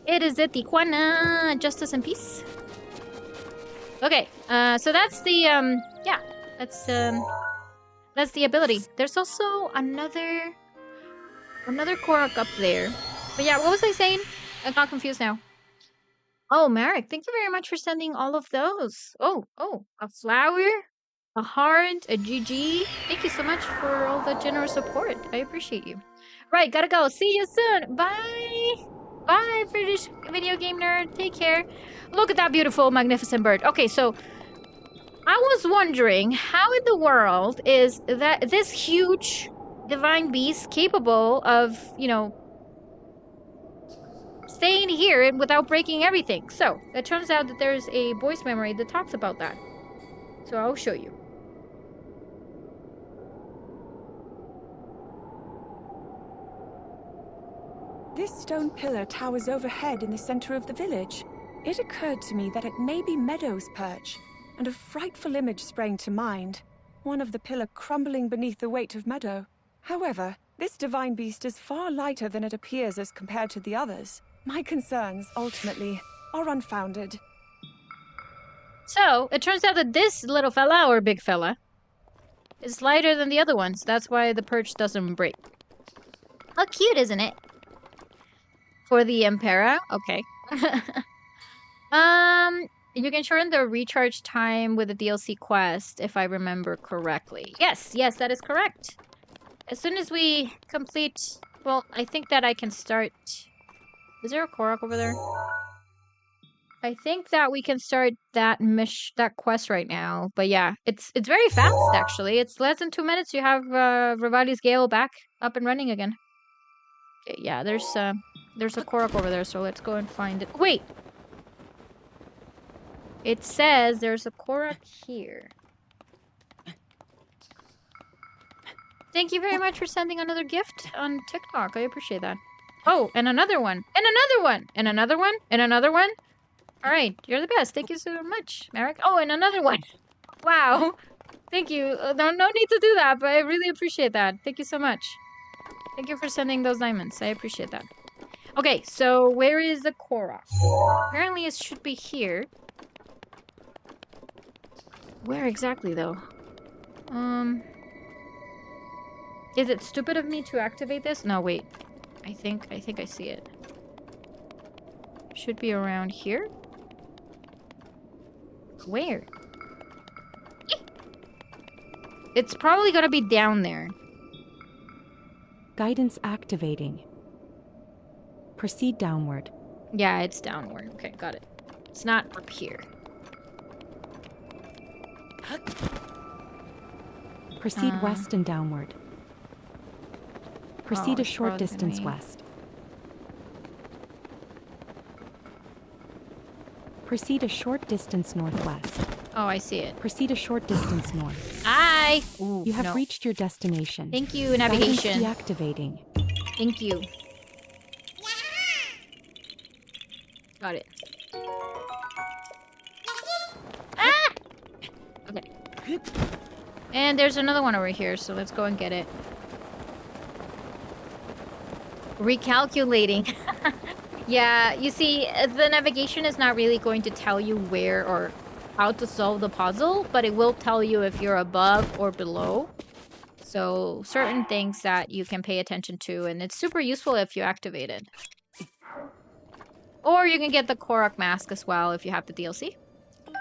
It is the Tijuana. Justice and Peace. Okay, so that's the, yeah. That's the ability. There's also another Korok up there. But yeah, what was I saying? I got confused now. Oh, Marek, thank you very much for sending all of those. Oh, a flower, a heart, a GG. Thank you so much for all the generous support. I appreciate you. Right, gotta go. See you soon. Bye. Bye, British video game nerd. Take care. Look at that beautiful, magnificent bird. Okay, so I was wondering how in the world is that this huge divine beast capable of, you know, staying here without breaking everything. So it turns out that there's a voice memory that talks about that. So I'll show you. This stone pillar towers overhead in the center of the village. It occurred to me that it may be Meadow's perch, and a frightful image sprang to mind. One of the pillar crumbling beneath the weight of Meadow. However, this divine beast is far lighter than it appears as compared to the others. My concerns, ultimately, are unfounded. So, it turns out that this little fella, or big fella, is lighter than the other ones. That's why the perch doesn't break. How cute, isn't it? For the Emperor? Okay. You can shorten the recharge time with the DLC quest, if I remember correctly. Yes, that is correct. As soon as we complete... Well, I think that I can start... Is there a Korok over there? I think that we can start that quest right now. But yeah, it's very fast, actually. It's less than 2 minutes. You have Revali's Gale back up and running again. Okay, yeah, there's a Korok over there, so let's go and find it. Wait! It says there's a Korok here. Thank you very much for sending another gift on TikTok. I appreciate that. Oh, and another one. And another one! And another one! And another one! Alright, you're the best. Thank you so much, Marek. Oh, and another one! Wow! Thank you. No need to do that, but I really appreciate that. Thank you so much. Thank you for sending those diamonds. I appreciate that. Okay, so where is the Korok? Apparently it should be here. Where exactly, though? Is it stupid of me to activate this? No, wait. I think I see it. Should be around here. Where? It's probably gonna be down there. Guidance activating. Proceed downward. Yeah, it's downward. Okay, got it. It's not up here. Proceed west and downward. Proceed a short distance west. Proceed a short distance northwest. Oh, I see it. Proceed a short distance north. Aye! Ooh, you have reached your destination. Thank you, navigation. Guidance deactivating. Thank you. Got it. Ah! Okay. And there's another one over here, so let's go and get it. Recalculating. Yeah, you see, the navigation is not really going to tell you where or how to solve the puzzle, but it will tell you if you're above or below. So certain things that you can pay attention to, and it's super useful if you activate it. Or you can get the Korok mask as well if you have the DLC.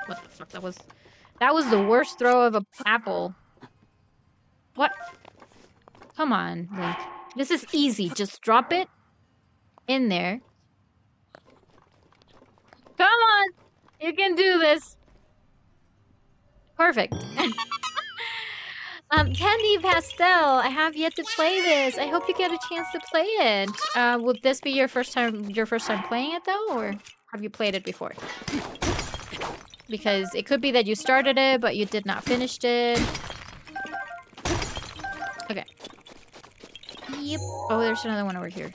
What the fuck? That was the worst throw of an apple. What? Come on, Link. This is easy. Just drop it in there. Come on! You can do this. Perfect. Candy Pastel, I have yet to play this. I hope you get a chance to play it. Would this be your first time playing it though, or have you played it before? Because it could be that you started it, but you did not finish it. Okay. Yep. Oh, there's another one over here.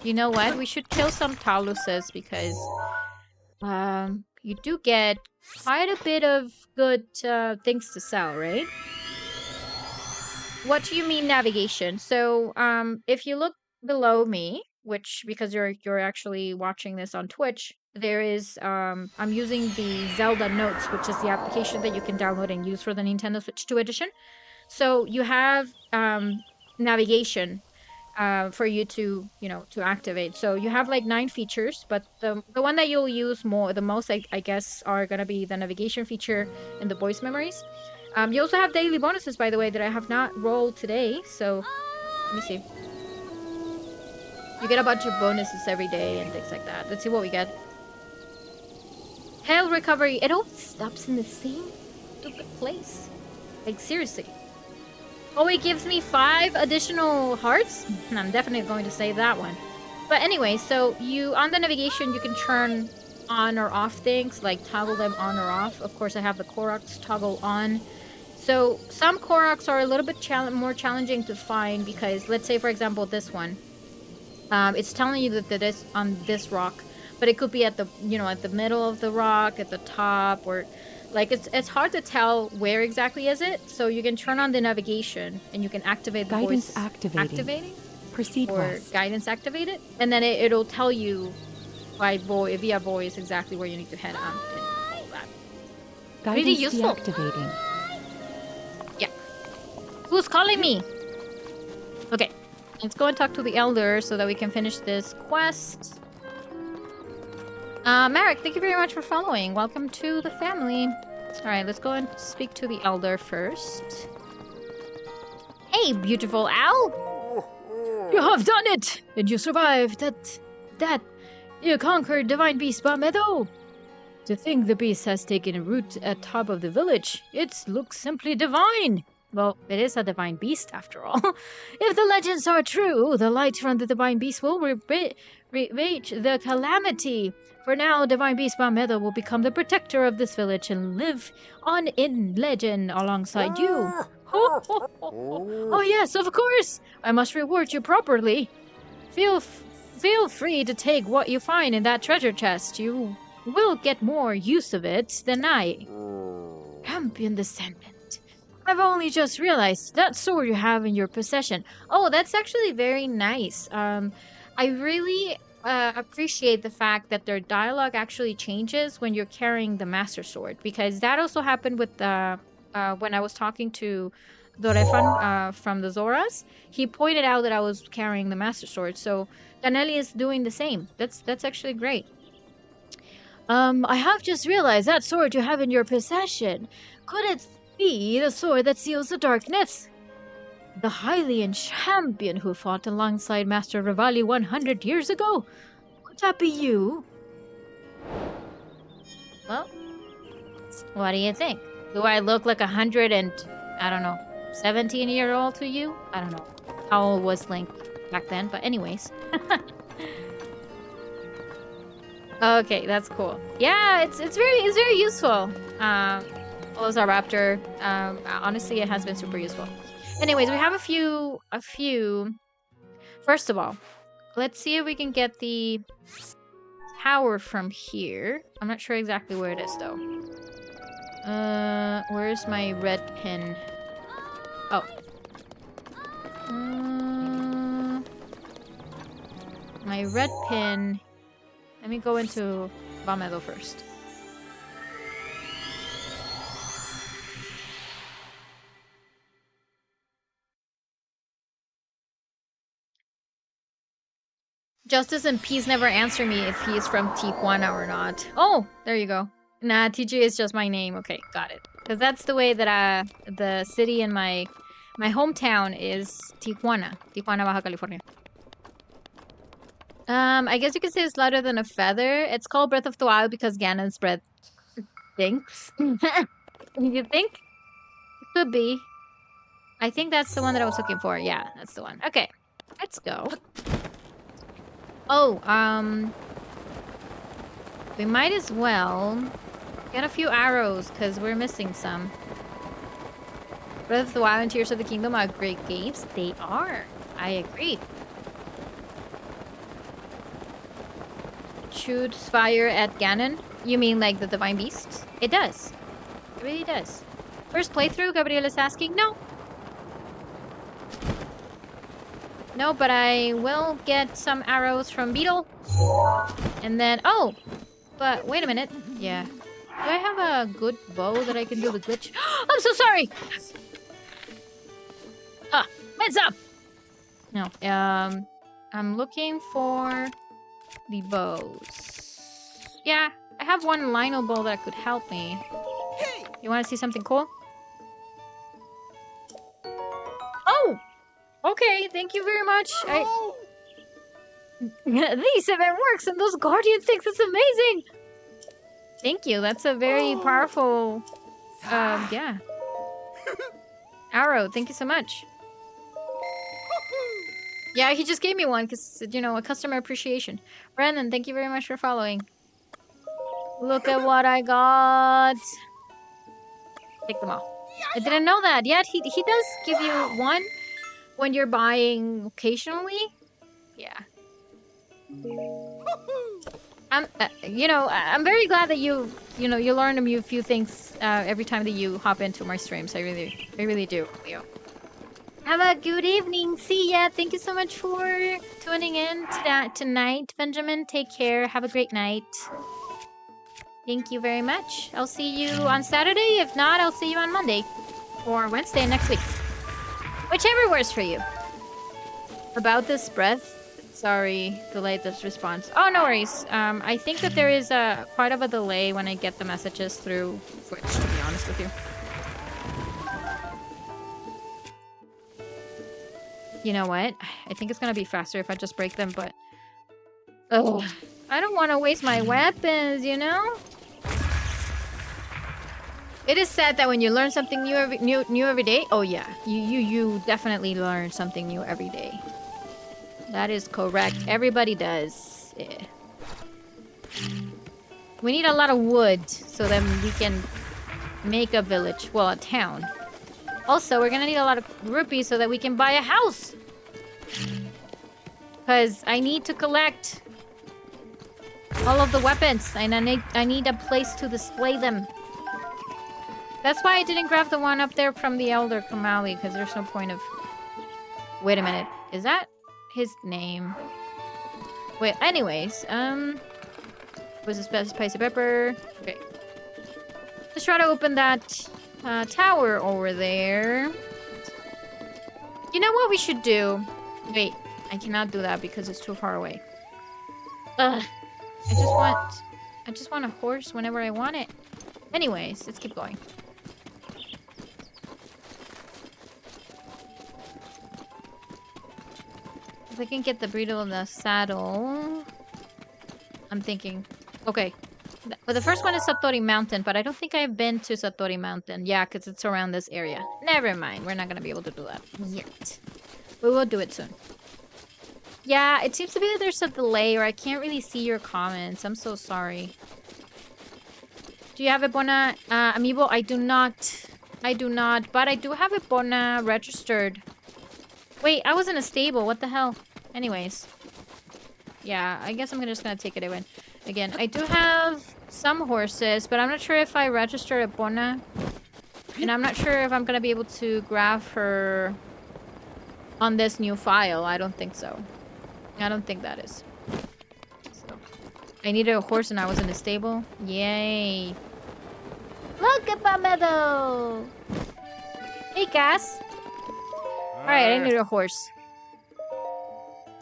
You know what? We should kill some Taluses because you do get quite a bit of good things to sell, right? What do you mean navigation? So, if you look below me, which because you're actually watching this on Twitch, there is I'm using the Zelda Notes, which is the application that you can download and use for the Nintendo Switch 2 edition. So you have navigation for you to to activate. So you have like 9 features, but the one that you'll use the most, I guess, are gonna be the navigation feature and the voice memories. You also have daily bonuses, by the way, that I have not rolled today. So let me see. You get a bunch of bonuses every day and things like that. Let's see what we get. Health recovery. It always stops in the same stupid place. Like seriously. Oh, it gives me 5 additional hearts? I'm definitely going to save that one. But anyway, so on the navigation, you can turn on or off things, like toggle them on or off. Of course, I have the Koroks toggle on. So some Koroks are a little bit more challenging to find because, let's say, for example, this one. It's telling you that it is on this rock, but it could be at the, at the middle of the rock, at the top, or... Like, it's hard to tell where exactly is it, so you can turn on the navigation, and you can activate the Guidance voice activating. Proceed or west. guidance activate it, and then it'll tell you via voice exactly where you need to head on and all that. Guidance Really useful. deactivating. Yeah. Who's calling me? Okay. Let's go and talk to the Elder so that we can finish this quest. Marek, thank you very much for following. Welcome to the family. Alright, let's go and speak to the Elder first. Hey, beautiful owl! You have done it! And you survived that... You conquered Divine Beast Vah Medoh! To think the beast has taken root at top of the village, it looks simply divine! Well, it is a divine beast after all. If the legends are true, the light from the divine beast will reach the calamity. For now, Divine Beast Vah Medoh will become the protector of this village and live on in legend alongside you. Oh yes, of course! I must reward you properly. Feel free to take what you find in that treasure chest. You will get more use of it than I. Champion descendant. I've only just realized that sword you have in your possession. Oh, that's actually very nice. I really... appreciate the fact that their dialogue actually changes when you're carrying the Master Sword, because that also happened with when I was talking to Dorefan from the Zoras. He pointed out that I was carrying the Master Sword, so Danelli is doing the same. That's actually great. I have just realized that sword you have in your possession. Could it be the sword that seals the darkness? The Hylian champion who fought alongside Master Revali 100 years ago? Could that be you? Well, what do you think? Do I look like 17-year-old to you? I don't know. How old was Link back then? But anyways. Okay, that's cool. Yeah, it's very useful. Velociraptor. Honestly, it has been super useful. Anyways, we have a few... First of all, let's see if we can get the tower from here. I'm not sure exactly where it is, though. Where's my red pin? Oh. My red pin. Let me go into Vah Medoh first. Justice and Peace never answer me if he is from Tijuana or not. Oh, there you go. Nah, TJ is just my name. Okay, got it. Because that's the way that the city in my hometown is Tijuana. Tijuana, Baja California. I guess you could say it's louder than a feather. It's called Breath of the Wild because Ganon's breath stinks. You think? It could be. I think that's the one that I was looking for. Yeah, that's the one. Okay, let's go. Oh, we might as well get a few arrows because we're missing some. Breath of the Wild and Tears of the Kingdom are great games. They are. I agree. Shoots fire at Ganon? You mean like the Divine Beast? It does. It really does. First playthrough, Gabriel is asking? No. No, but I will get some arrows from Beetle. And then... Oh! But wait a minute. Yeah. Do I have a good bow that I can do the glitch? I'm so sorry! Heads up! No. I'm looking for the bows. Yeah, I have one Lino bow that could help me. You want to see something cool? Oh! Okay, thank you very much. These event works and those Guardian things, it's amazing! Thank you, that's a very powerful... yeah. Arrow, thank you so much. Yeah, he just gave me one because, you know, a customer appreciation. Brandon, thank you very much for following. Look at what I got. Take them all. I didn't know that. Yeah, he does give you one when you're buying occasionally. Yeah. I'm very glad that you learn a few things every time that you hop into my streams. I really do, Leo. Have a good evening. See ya. Thank you so much for tuning in tonight, Benjamin. Take care. Have a great night. Thank you very much. I'll see you on Saturday. If not, I'll see you on Monday or Wednesday next week. Whichever works for you. About this breath. Sorry, delayed this response. Oh, no worries. I think that there is quite of a delay when I get the messages through Twitch, to be honest with you. You know what? I think it's gonna be faster if I just break them, but... Ugh. I don't want to waste my weapons, you know? It is said that when you learn something new every day... Oh yeah, you definitely learn something new every day. That is correct. Everybody does. Yeah. We need a lot of wood so then we can make a village. Well, a town. Also, we're gonna need a lot of rupees so that we can buy a house. Because I need to collect all of the weapons. And I need a place to display them. That's why I didn't grab the one up there from the Elder Kamali, because there's no point of... Wait a minute. Is that his name? Wait, anyways, was a spicy pepper. Okay. Let's try to open that tower over there. You know what we should do? Wait, I cannot do that because it's too far away. Ugh. I just want a horse whenever I want it. Anyways, let's keep going. If I can get the bridle and the saddle... I'm thinking... Okay. But the first one is Satori Mountain, but I don't think I've been to Satori Mountain. Yeah, because it's around this area. Never mind. We're not going to be able to do that yet. We will do it soon. Yeah, it seems to be that there's a delay, or I can't really see your comments. I'm so sorry. Do you have Epona Amiibo? I do not. I do not. But I do have Epona registered. Wait, I was in a stable. What the hell? Anyways. Yeah, I guess I'm just gonna take it away. Again, I do have some horses, but I'm not sure if I registered Epona. And I'm not sure if I'm gonna be able to graph her on this new file. I don't think so. I don't think that is. So, I needed a horse and I was in a stable. Yay. Look at Vah Medoh! Hey, Cass. Alright, I need a horse.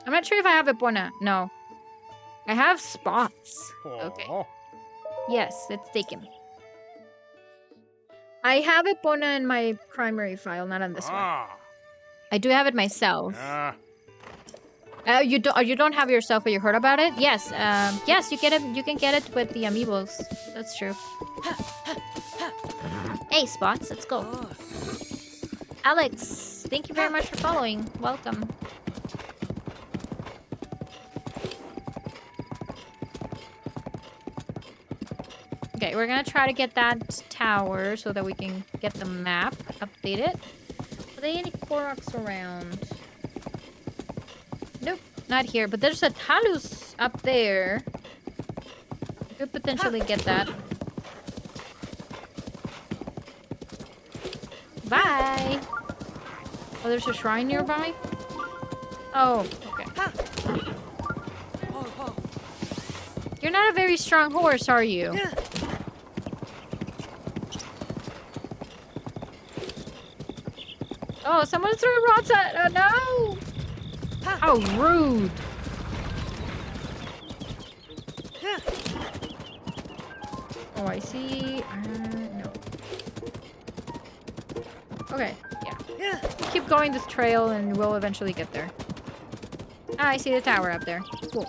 I'm not sure if I have Epona. No. I have spots. Okay. Yes, let's take him. I have Epona in my primary file, not on this one. I do have it myself. You don't have it yourself, but you heard about it? Yes. Yes, you get it. You can get it with the amiibos. That's true. Hey, Spots, let's go. Alex, thank you very much for following. Welcome. Okay, we're gonna try to get that tower so that we can get the map updated. Are there any Koroks around? Nope, not here. But there's a Talus up there. Could potentially get that. Bye! Oh, there's a shrine nearby? Oh, okay. You're not a very strong horse, are you? Oh, someone's throwing rocks at... Oh, no! How rude! Oh, I see. No. Okay, yeah. Keep going this trail and we'll eventually get there. Ah, I see the tower up there. Cool.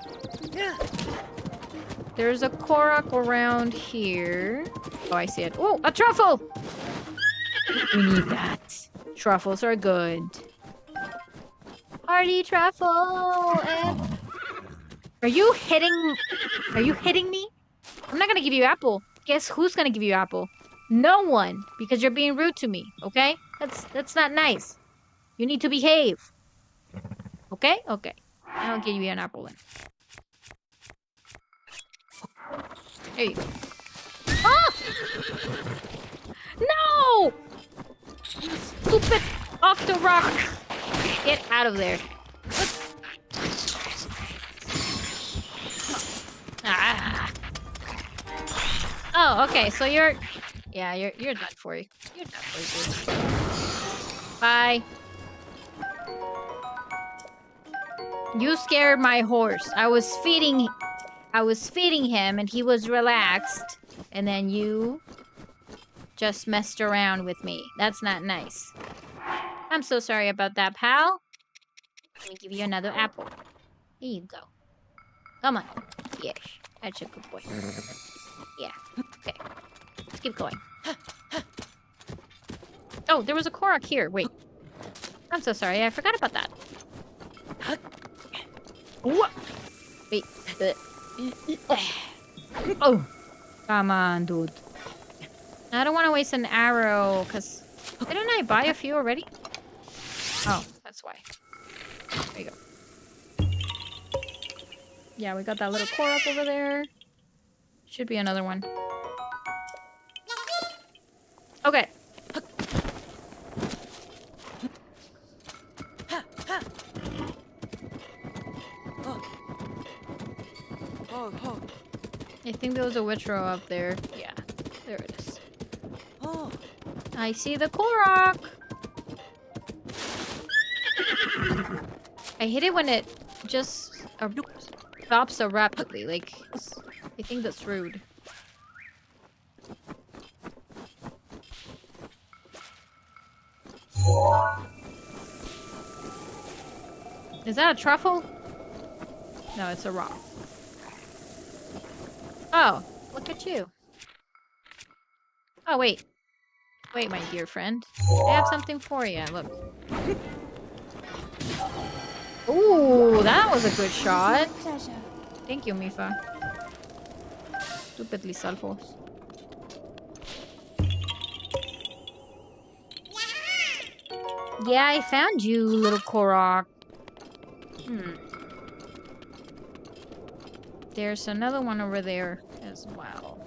There's a Korok around here. Oh, I see it. Oh, a truffle! We need that. Truffles are good. Party truffle! Are you hitting me? I'm not gonna give you apple. Guess who's gonna give you apple? No one, because you're being rude to me, okay? That's not nice. You need to behave. Okay? Okay. I'll give you an apple then. There you go. Ah! No! Stupid Octorok! Get out of there. Ah. Oh, okay, so you're done for you. You're done for you, dude. Bye. You scared my horse. I was feeding him and he was relaxed. And then you just messed around with me. That's not nice. I'm so sorry about that, pal. Let me give you another apple. Here you go. Come on. Yes. That's a good boy. Yeah. Okay. Let's keep going. Oh, there was a Korok here. Wait. I'm so sorry. I forgot about that. What? Wait. Oh. Come on, dude. I don't want to waste an arrow, because... Didn't I buy a few already? Oh, that's why. There you go. Yeah, we got that little Korok over there. Should be another one. Okay. I think there was a witch row up there. Yeah, there it is. Oh, I see the Korok. I hate it when it just stops so rapidly. Like, I think that's rude. Is that a truffle? No, it's a rock. Oh, look at you. Oh, wait. Wait, my dear friend. I have something for you. Look. Ooh, that was a good shot. Thank you, Mifa. Stupidly sulfos. Yeah, I found you, little Korok. There's another one over there as well.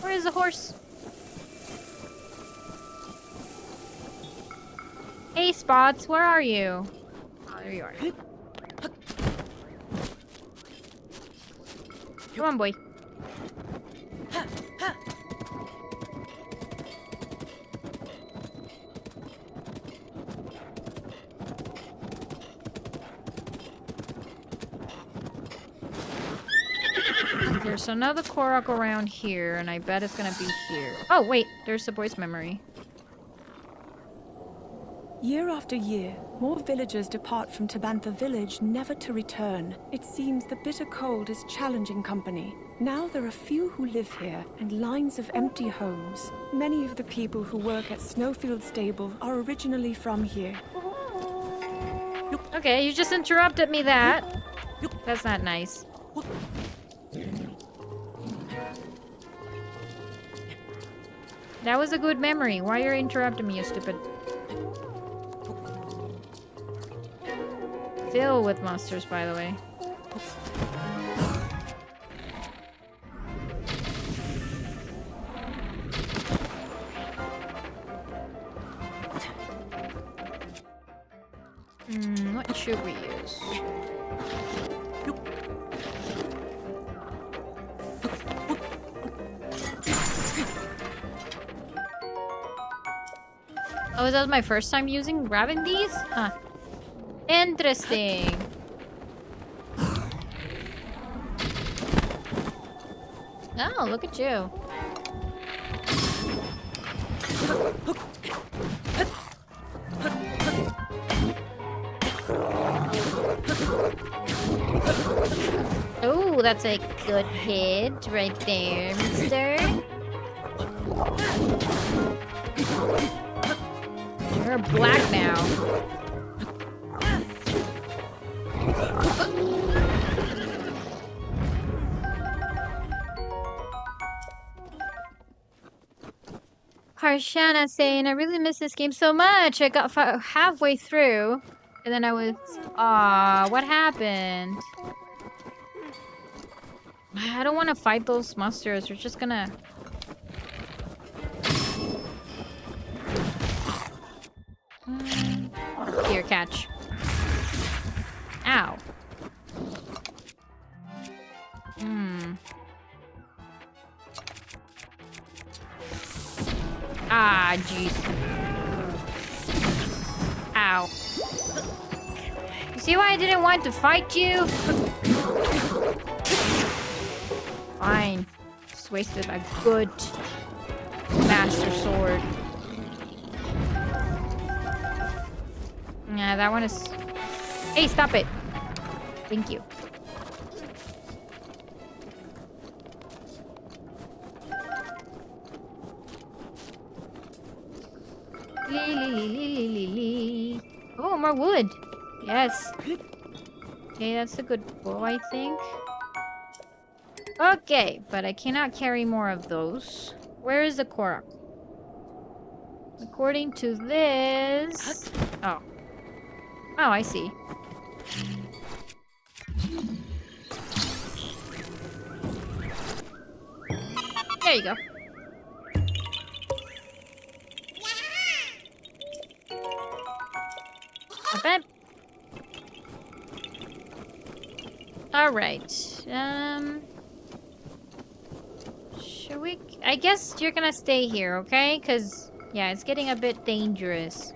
Where is the horse? Hey, Spots, where are you? Oh, there you are. Come on, boy. There's another Korok around here, and I bet it's gonna be here. Oh, wait, there's a voice memory. Year after year, more villagers depart from Tabantha village, never to return. It seems the bitter cold is challenging company. Now there are few who live here, and lines of empty homes. Many of the people who work at Snowfield Stable are originally from here. Okay, you just interrupted me that. That's not nice. That was a good memory. Why are you interrupting me, you stupid? Filled with monsters, by the way. What should we use? Oh, that was my first time grabbing these? Huh. Interesting. Oh, look at you. Oh, that's a good hit right there, mister. You're black now. Harshana saying, I really miss this game so much. I got halfway through, and then I was... Aw, what happened? I don't want to fight those monsters. We're just gonna... Here, catch. Ow. Ah, jeez. Ow. You see why I didn't want to fight you? Fine. Just wasted a good master sword. Yeah, that one is... Hey, stop it. Thank you. Oh, more wood. Yes. Okay, that's a good bow, I think. Okay, but I cannot carry more of those. Where is the Korok? According to this... Oh. Oh, I see. There you go. Not bad. Alright. Should we... I guess you're gonna stay here, okay? Because, yeah, it's getting a bit dangerous.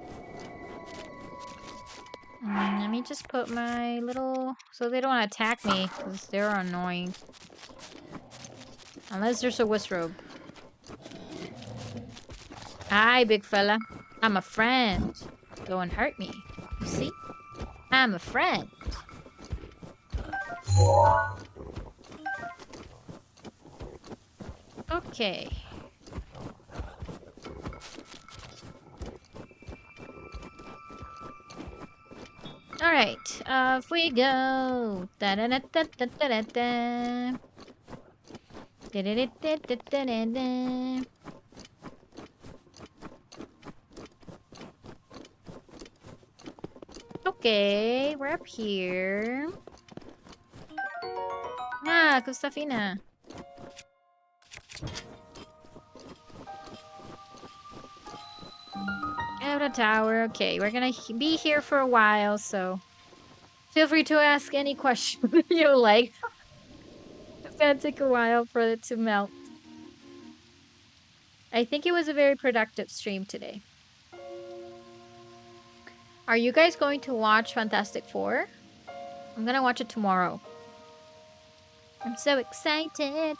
Let me just put my little... So they don't attack me, because they're annoying. Unless there's a Wisrobe. Hi, big fella. I'm a friend. Don't hurt me. You see? I'm a friend. Okay. Alright, off we go. Da da da da da da da da. Da da da da da da da da. Okay, we're up here. Ah, Kustafina. a tower. Okay, we're gonna be here for a while, so feel free to ask any question you like. It's gonna take a while for it to melt. I think it was a very productive stream today. Are you guys going to watch Fantastic Four? I'm gonna watch it tomorrow. I'm so excited.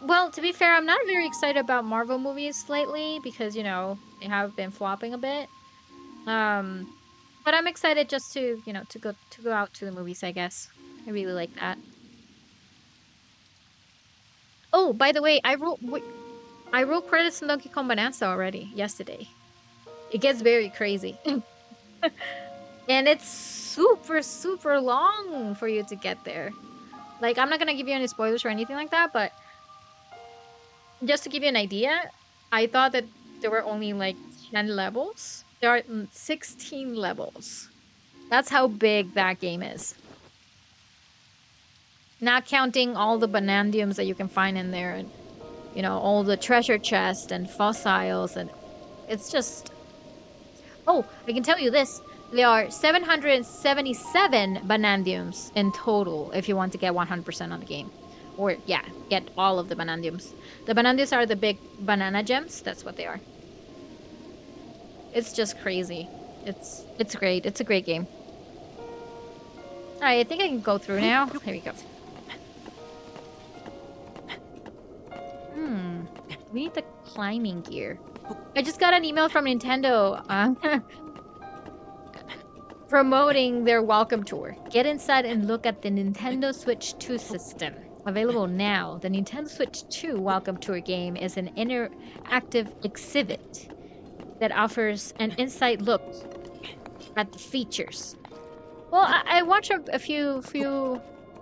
Well, to be fair, I'm not very excited about Marvel movies lately because, you know, they have been flopping a bit. But I'm excited just to, you know, to go out to the movies, I guess. I really like that. Oh, by the way, I wrote credits in Donkey Kong Bonanza already yesterday. It gets very crazy. And it's super, super long for you to get there. Like, I'm not gonna give you any spoilers or anything like that, but just to give you an idea, I thought that there were only like 10 levels. There are 16 levels. That's how big that game is. Not counting all the banandiums that you can find in there and, you know, all the treasure chests and fossils, and it's just... Oh, I can tell you this. There are 777 banandiums in total if you want to get 100% on the game. Or, yeah, get all of the banandiums. The banandiums are the big banana gems. That's what they are. It's just crazy. It's great. It's a great game. Alright, I think I can go through now. Here we go. We need the climbing gear. I just got an email from Nintendo promoting their welcome tour. Get inside and look at the Nintendo Switch 2 system. Available now, the Nintendo Switch 2 welcome tour game is an interactive exhibit that offers an inside look at the features. Well, I watched a few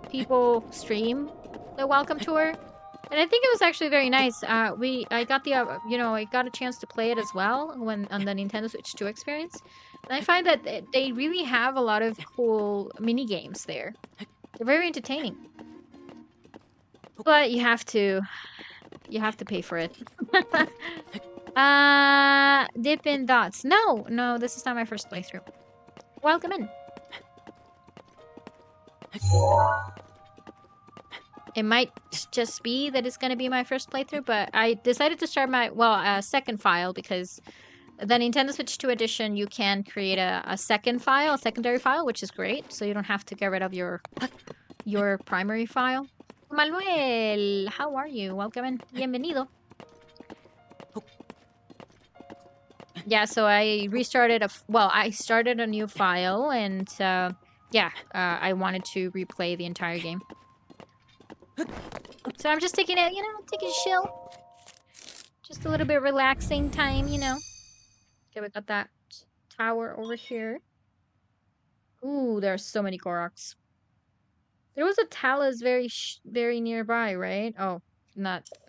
people stream the welcome tour, and I think it was actually very nice. I got the I got a chance to play it as well when on the Nintendo Switch 2 experience, and I find that they really have a lot of cool mini games there. They're very entertaining, but you have to pay for it. Dippin' Dots. No, this is not my first playthrough. Welcome in. It might just be that it's gonna be my first playthrough, but I decided to start my, second file, because the Nintendo Switch 2 edition, you can create a second file, a secondary file, which is great, so you don't have to get rid of your primary file. Manuel, how are you? Welcome in. Bienvenido. Yeah, so I restarted I started a new file, and I wanted to replay the entire game. So I'm just taking it, taking a chill. Just a little bit relaxing time, Okay, we got that tower over here. Ooh, there are so many Koroks. There was a Talus very nearby, right? Oh,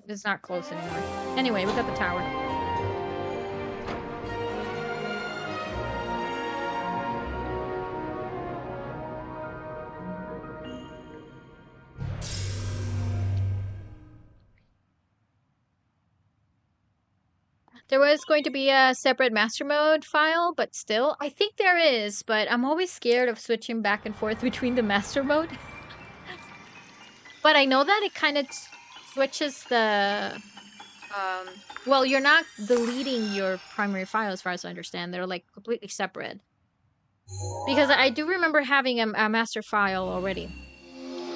it's not close anymore. Anyway, we got the tower. There was going to be a separate master mode file, but still, I think there is, but I'm always scared of switching back and forth between the master mode. But I know that it kind of switches the... well, you're not deleting your primary file as far as I understand. They're like completely separate. Because I do remember having a master file already.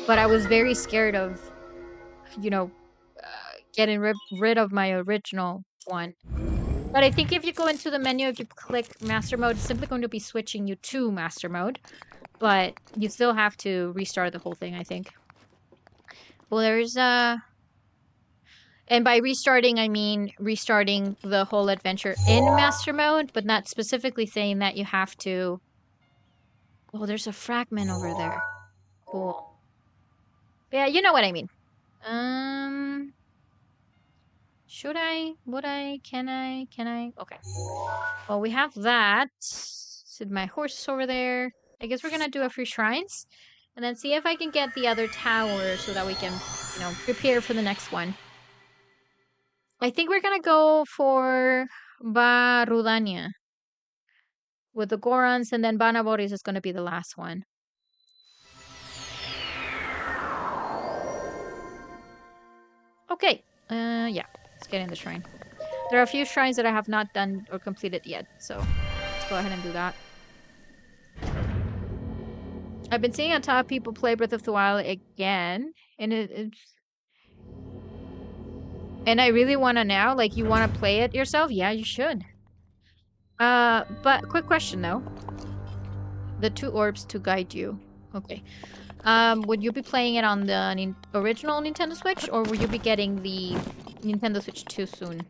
But I was very scared of, getting rid of my original one. But I think if you go into the menu, if you click master mode, it's simply going to be switching you to master mode. But you still have to restart the whole thing, I think. Well, there's and by restarting, I mean restarting the whole adventure in master mode, but not specifically saying that you have to... Oh, there's a fragment over there. Cool. Yeah, you know what I mean. Should I? Would I? Can I? Okay. Well, we have that. So my horse is over there. I guess we're gonna do a few shrines. And then see if I can get the other tower so that we can, prepare for the next one. I think we're gonna go for Barudania. with the Gorons, and then Banaboris is going to be the last one. Okay, yeah, let's get in the shrine. There are a few shrines that I have not done or completed yet, so let's go ahead and do that. I've been seeing a ton of people play Breath of the Wild again, and and I really want to now, like, you want to play it yourself? Yeah, you should. But quick question though. The 2 orbs to guide you. Okay. Would you be playing it on the original Nintendo Switch, or will you be getting the Nintendo Switch 2 soon?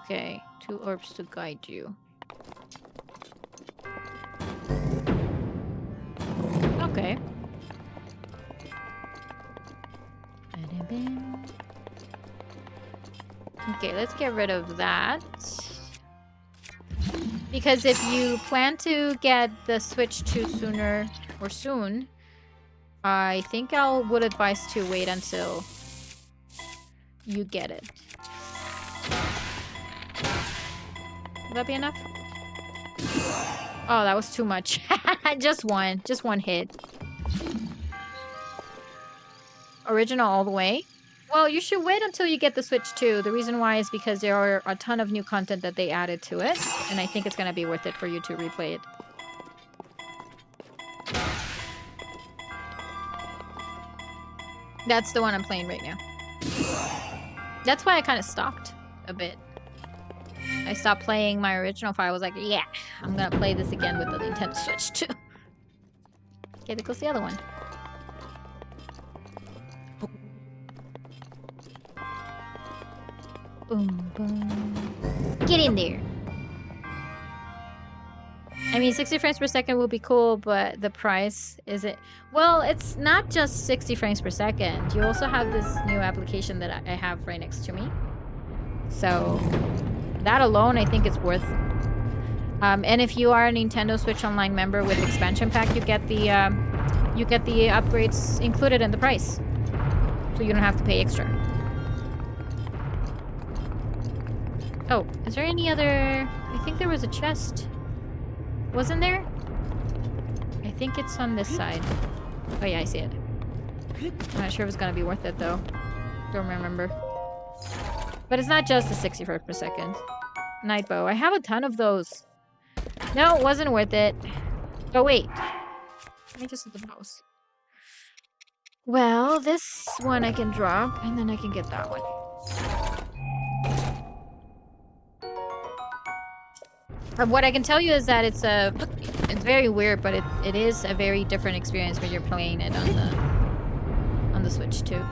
Okay, 2 orbs to guide you. Okay. Okay, let's get rid of that. Because if you plan to get the Switch 2 sooner or soon, I think I would advise to wait until you get it. Will that be enough? Oh, that was too much. Just one hit. Original all the way? Well, you should wait until you get the Switch 2. The reason why is because there are a ton of new content that they added to it, and I think it's going to be worth it for you to replay it. That's the one I'm playing right now. That's why I kind of stopped a bit. I stopped playing my original file. I was like, yeah, I'm going to play this again with the Nintendo Switch 2. Okay, there goes the other one. Boom, boom. Get in there. I mean, 60 frames per second will be cool, but the price, is it? Well, it's not just 60 frames per second. You also have this new application that I have right next to me. So, that alone, I think it's worth. And if you are a Nintendo Switch Online member with expansion pack, you get the upgrades included in the price. So you don't have to pay extra. Oh, is there any other... I think there was a chest. Wasn't there? I think it's on this side. Oh yeah, I see it. I'm not sure if it's gonna be worth it though. Don't remember. But it's not just the 60 frames per second. Night bow. I have a ton of those. No, it wasn't worth it. Oh wait. Let me just hit the mouse. Well, this one I can drop, and then I can get that one. What I can tell you is that it's very weird, but it is a very different experience when you're playing it on the Switch too.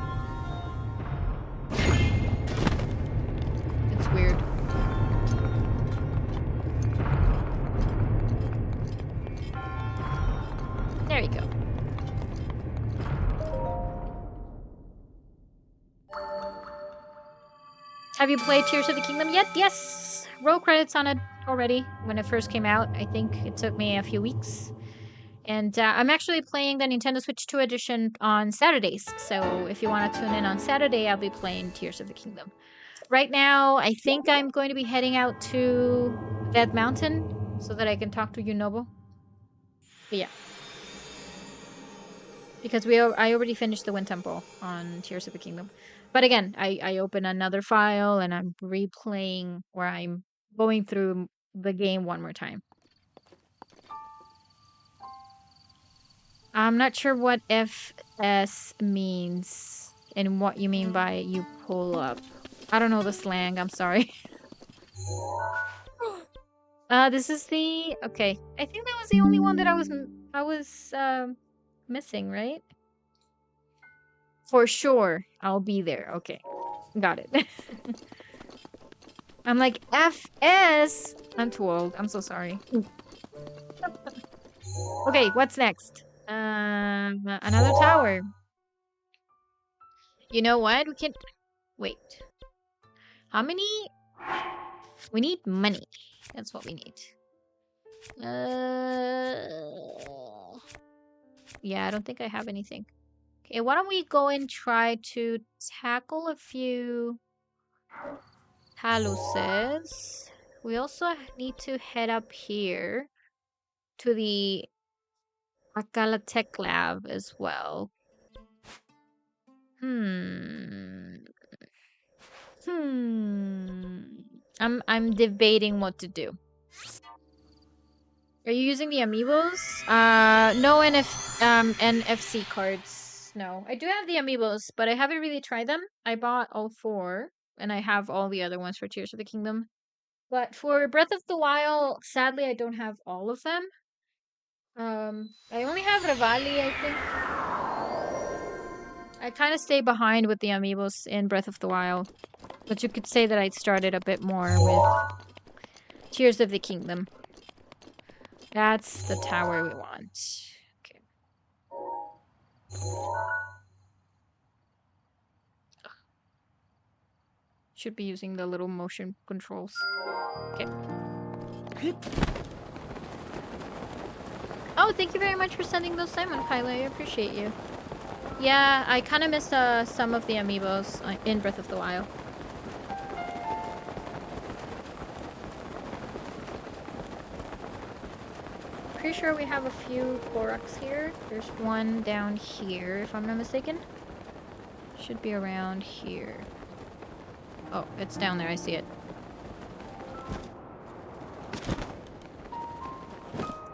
It's weird. There you go. Have you played Tears of the Kingdom yet? Yes! Roll credits on it already when it first came out. I think it took me a few weeks. And I'm actually playing the Nintendo Switch 2 edition on Saturdays. So if you want to tune in on Saturday, I'll be playing Tears of the Kingdom. Right now, I think I'm going to be heading out to Dead Mountain so that I can talk to Yunobo. But yeah. Because I already finished the Wind Temple on Tears of the Kingdom. But again, I open another file and I'm replaying where I'm going through the game one more time. I'm not sure what FS means and what you mean by you pull up. I don't know the slang, I'm sorry. This is the... Okay. I think that was the only one that I was missing, right? For sure, I'll be there. Okay. Got it. I'm like, FS! I'm too old. I'm so sorry. Okay, what's next? Another tower. You know what? We can... Wait. How many? We need money. That's what we need. Yeah, I don't think I have anything. Okay, why don't we go and try to tackle a few taluses. We also need to head up here to the Akala Tech Lab as well. Hmm. I'm debating what to do. Are you using the amiibos? No NFC cards. No. I do have the amiibos, but I haven't really tried them. I bought all 4, and I have all the other ones for Tears of the Kingdom. But for Breath of the Wild, sadly, I don't have all of them. I only have Revali, I think. I kind of stay behind with the amiibos in Breath of the Wild. But you could say that I started a bit more with Tears of the Kingdom. That's the tower we want. Okay. Should be using the little motion controls. Okay. Oh, thank you very much for sending those Simon, Kyla. I appreciate you. Yeah, I kind of missed some of the amiibos in Breath of the Wild. Pretty sure we have a few Koroks here. There's one down here, if I'm not mistaken. Should be around here. Oh, it's down there. I see it.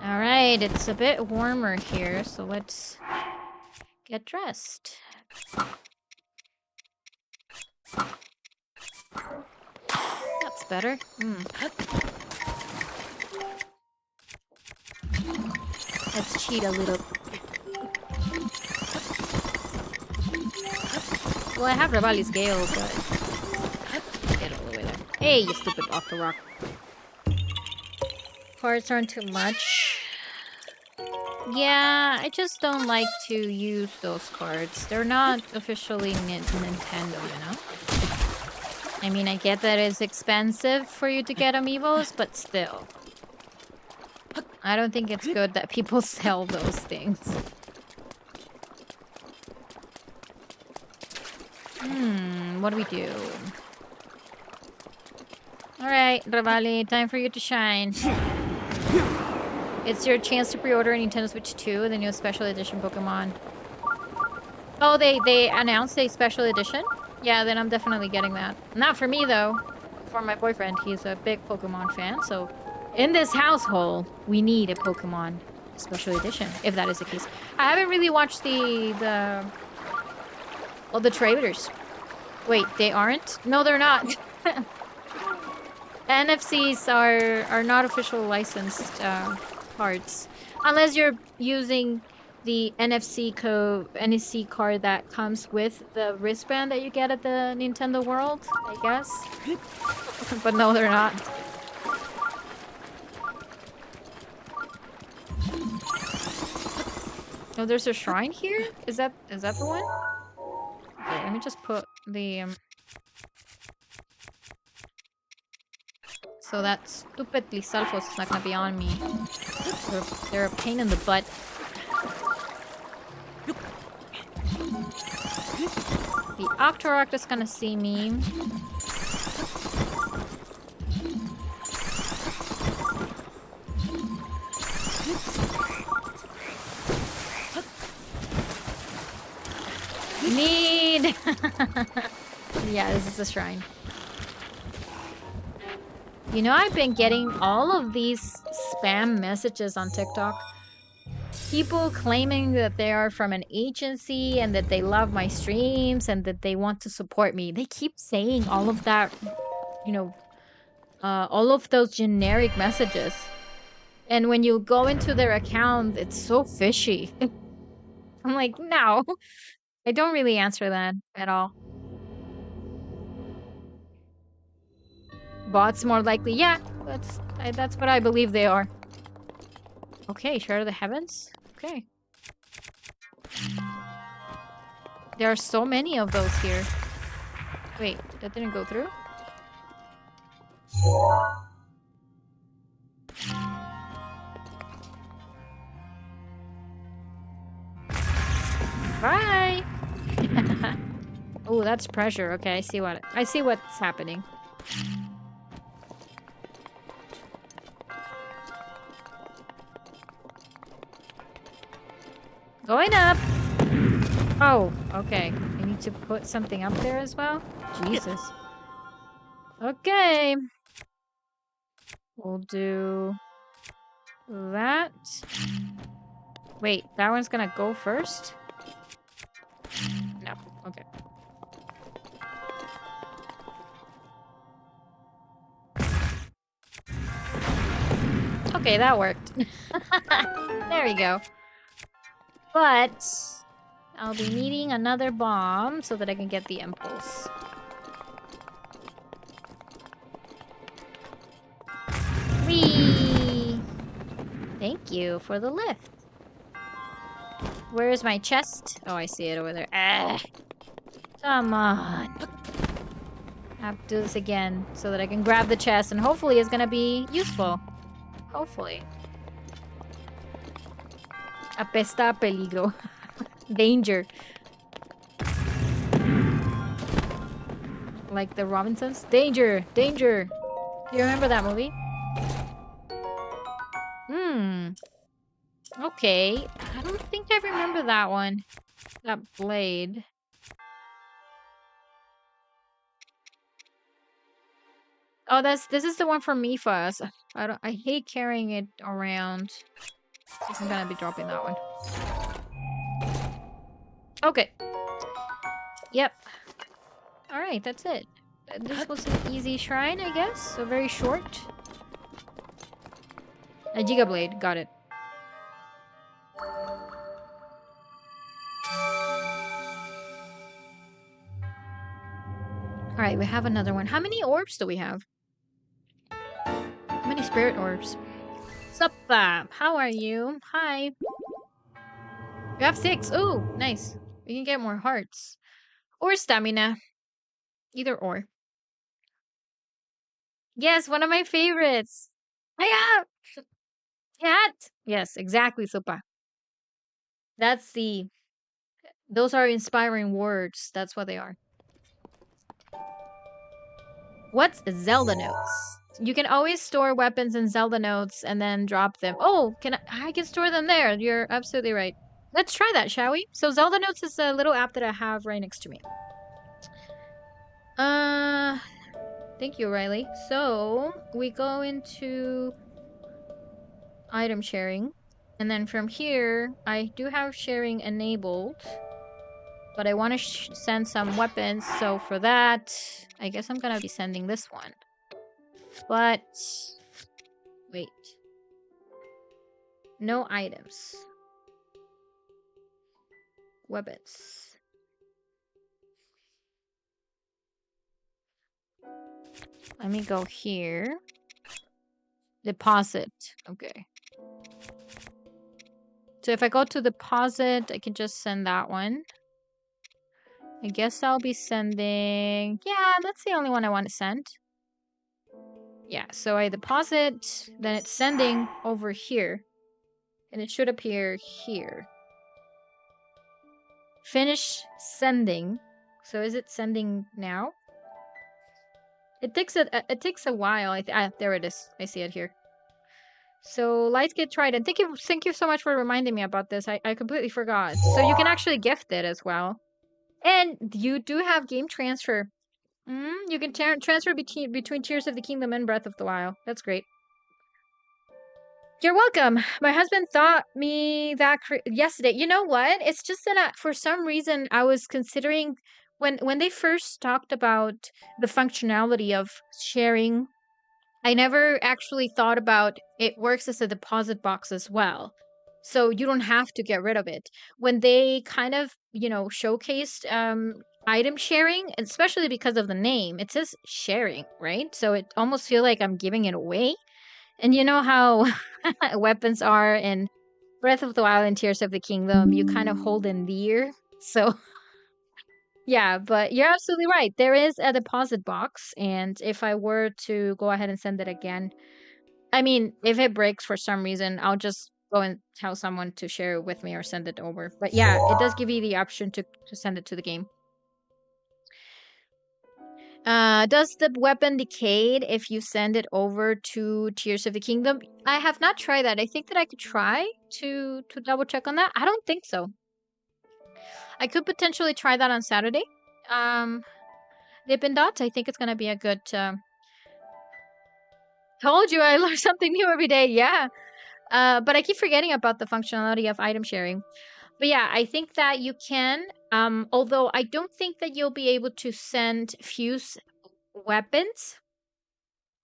Alright, it's a bit warmer here, so let's get dressed. That's better. Let's cheat a little. Well, I have Revali's Gale, but get all the way there. Hey, you stupid off the rock. Parts aren't too much. Yeah, I just don't like to use those cards. They're not officially Nintendo, you know? I mean, I get that it's expensive for you to get amiibos, but still. I don't think it's good that people sell those things. What do we do? Alright, Revali, time for you to shine. It's your chance to pre-order a Nintendo Switch 2, the new special edition Pokemon. Oh, they announced a special edition? Yeah, then I'm definitely getting that. Not for me, though. For my boyfriend. He's a big Pokemon fan, so... In this household, we need a Pokemon special edition, if that is the case. I haven't really watched the trailers. Wait, they aren't? No, they're not. NFCs are not official licensed cards. Unless you're using the NFC card that comes with the wristband that you get at the Nintendo World, I guess. But no, they're not. Oh, there's a shrine here? Is that the one? Okay, let me just put the so that stupid Lizalfos is not gonna be on me. They're a pain in the butt. The Octorok is gonna see me. Need! Yeah, this is a shrine. You know, I've been getting all of these spam messages on TikTok. People claiming that they are from an agency and that they love my streams and that they want to support me. They keep saying all of that, you know, all of those generic messages. And when you go into their account, it's so fishy. I'm like, no. I don't really answer that at all. Bots more likely. Yeah, that's what I believe they are. Okay, Share of the Heavens? Okay. There are so many of those here. Wait, that didn't go through? Bye! Oh, that's pressure. Okay, I see what's happening. Going up. Oh, okay. I need to put something up there as well? Jesus. Okay. We'll do that. Wait, that one's gonna go first? No. Okay. Okay, that worked. There we go. But I'll be needing another bomb so that I can get the impulse. Whee! Thank you for the lift. Where is my chest? Oh, I see it over there. Ah! Come on. I have to do this again so that I can grab the chest and hopefully it's gonna be useful. Hopefully. Apesta a peligro. Danger. Like the Robinsons? Danger! Danger! Do you remember that movie? Okay. I don't think I remember that one. That blade. Oh, this is the one from Mifa's. I hate carrying it around. I'm gonna be dropping that one. Okay. Yep. Alright, that's it. This was an easy shrine, I guess. So very short. A Giga Blade, got it. Alright, we have another one. How many orbs do we have? How many spirit orbs? Sup, how are you? Hi. You have 6. Ooh, nice. We can get more hearts. Or stamina. Either or. Yes, one of my favorites. Hiya! Cat! Yes, exactly, Sopa. That's the... Those are inspiring words. That's what they are. What's Zelda Notes? You can always store weapons in Zelda Notes and then drop them. Oh, I can store them there. You're absolutely right. Let's try that, shall we? So Zelda Notes is a little app that I have right next to me. Thank you, Riley. So we go into item sharing. And then from here, I do have sharing enabled. But I want to send some weapons. So for that, I guess I'm going to be sending this one. But wait. No items. Weapons. Let me go here. Deposit. Okay. So if I go to deposit, I can just send that one. I guess I'll be sending... Yeah, that's the only one I want to send. Yeah, so I deposit, then it's sending over here. And it should appear here. Finish sending. So is it sending now? It takes a while. There it is. I see it here. So Lightsgate Trident. Thank you so much for reminding me about this. I completely forgot. So you can actually gift it as well. And you do have game transfer. You can transfer between Tears of the Kingdom and Breath of the Wild. That's great. You're welcome. My husband taught me that yesterday. You know what? It's just that for some reason I was considering when they first talked about the functionality of sharing, I never actually thought about it works as a deposit box as well. So you don't have to get rid of it. When they kind of, showcased item sharing, especially because of the name, it says sharing, right? So it almost feels like I'm giving it away. And you know how weapons are in Breath of the Wild and Tears of the Kingdom, you kind of hold in dear. So yeah, but you're absolutely right. There is a deposit box, and if I were to go ahead and send it again, I mean, if it breaks for some reason, I'll just go and tell someone to share it with me or send it over. But yeah, it does give you the option to send it to the game. Does the weapon decayed if you send it over to Tears of the Kingdom? I have not tried that. I think that I could try to double check on that. I don't think so. I could potentially try that on Saturday. Dippin' Dots, I think it's gonna be a good. Told you I learn something new every day. Yeah. But I keep forgetting about the functionality of item sharing. But yeah, I think that you can. Although I don't think that you'll be able to send fuse weapons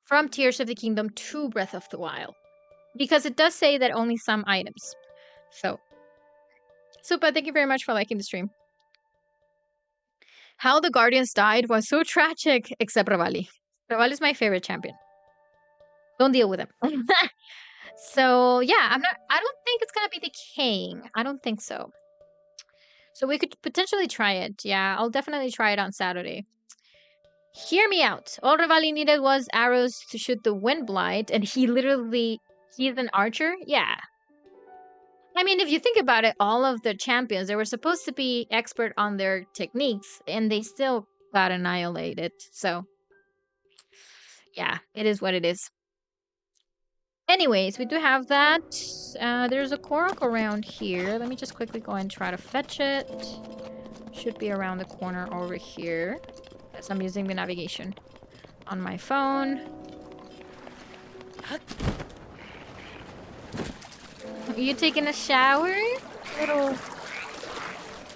from Tears of the Kingdom to Breath of the Wild. Because it does say that only some items. So, Supa, thank you very much for liking the stream. How the Guardians died was so tragic, except Revali. Revali is my favorite champion. Don't deal with him. So yeah, I don't think it's gonna be decaying. I don't think so. So we could potentially try it. Yeah, I'll definitely try it on Saturday. Hear me out. All Revali needed was arrows to shoot the wind blight, and he's an archer? Yeah. I mean, if you think about it, all of the champions, they were supposed to be expert on their techniques, and they still got annihilated. So, yeah, it is what it is. Anyways, we do have that. There's a Korok around here. Let me just quickly go and try to fetch it. Should be around the corner over here. As I'm using the navigation on my phone. Are you taking a shower? Little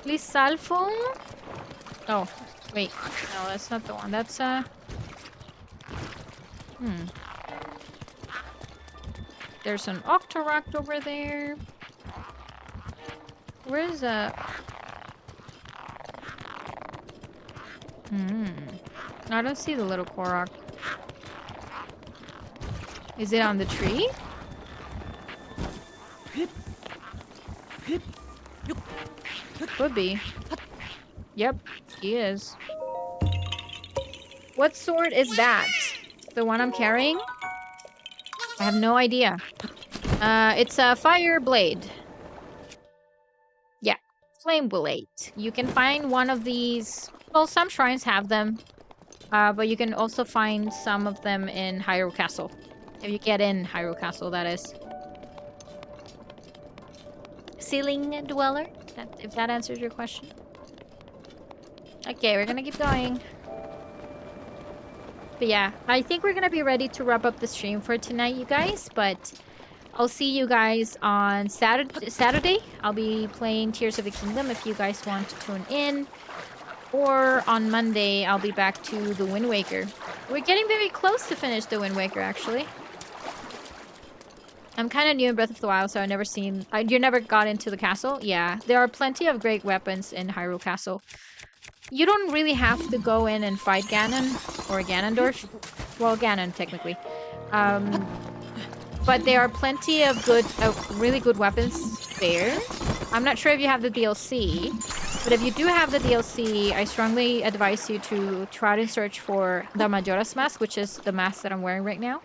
Lisalfo? Oh, wait. No, that's not the one. That's There's an Octorok over there. Where's I don't see the little Korok. Is it on the tree? Could be. Yep, he is. What sword is that? The one I'm carrying? I have no idea. It's a fire blade. Yeah, flame blade. You can find one of these. Well, some shrines have them, but you can also find some of them in Hyrule Castle. If you get in Hyrule Castle, that is. Ceiling dweller. If that answers your question. Okay, we're gonna keep going. But yeah, I think we're gonna be ready to wrap up the stream for tonight, you guys. But I'll see you guys on Saturday. I'll be playing Tears of the Kingdom if you guys want to tune in. Or on Monday, I'll be back to the Wind Waker. We're getting very close to finish the Wind Waker, actually. I'm kind of new in Breath of the Wild, so you never got into the castle? Yeah, there are plenty of great weapons in Hyrule Castle. You don't really have to go in and fight Ganon or Ganondorf. Well, Ganon, technically. But there are plenty of really good weapons there. I'm not sure if you have the DLC, but if you do have the DLC, I strongly advise you to try to search for the Majora's Mask, which is the mask that I'm wearing right now.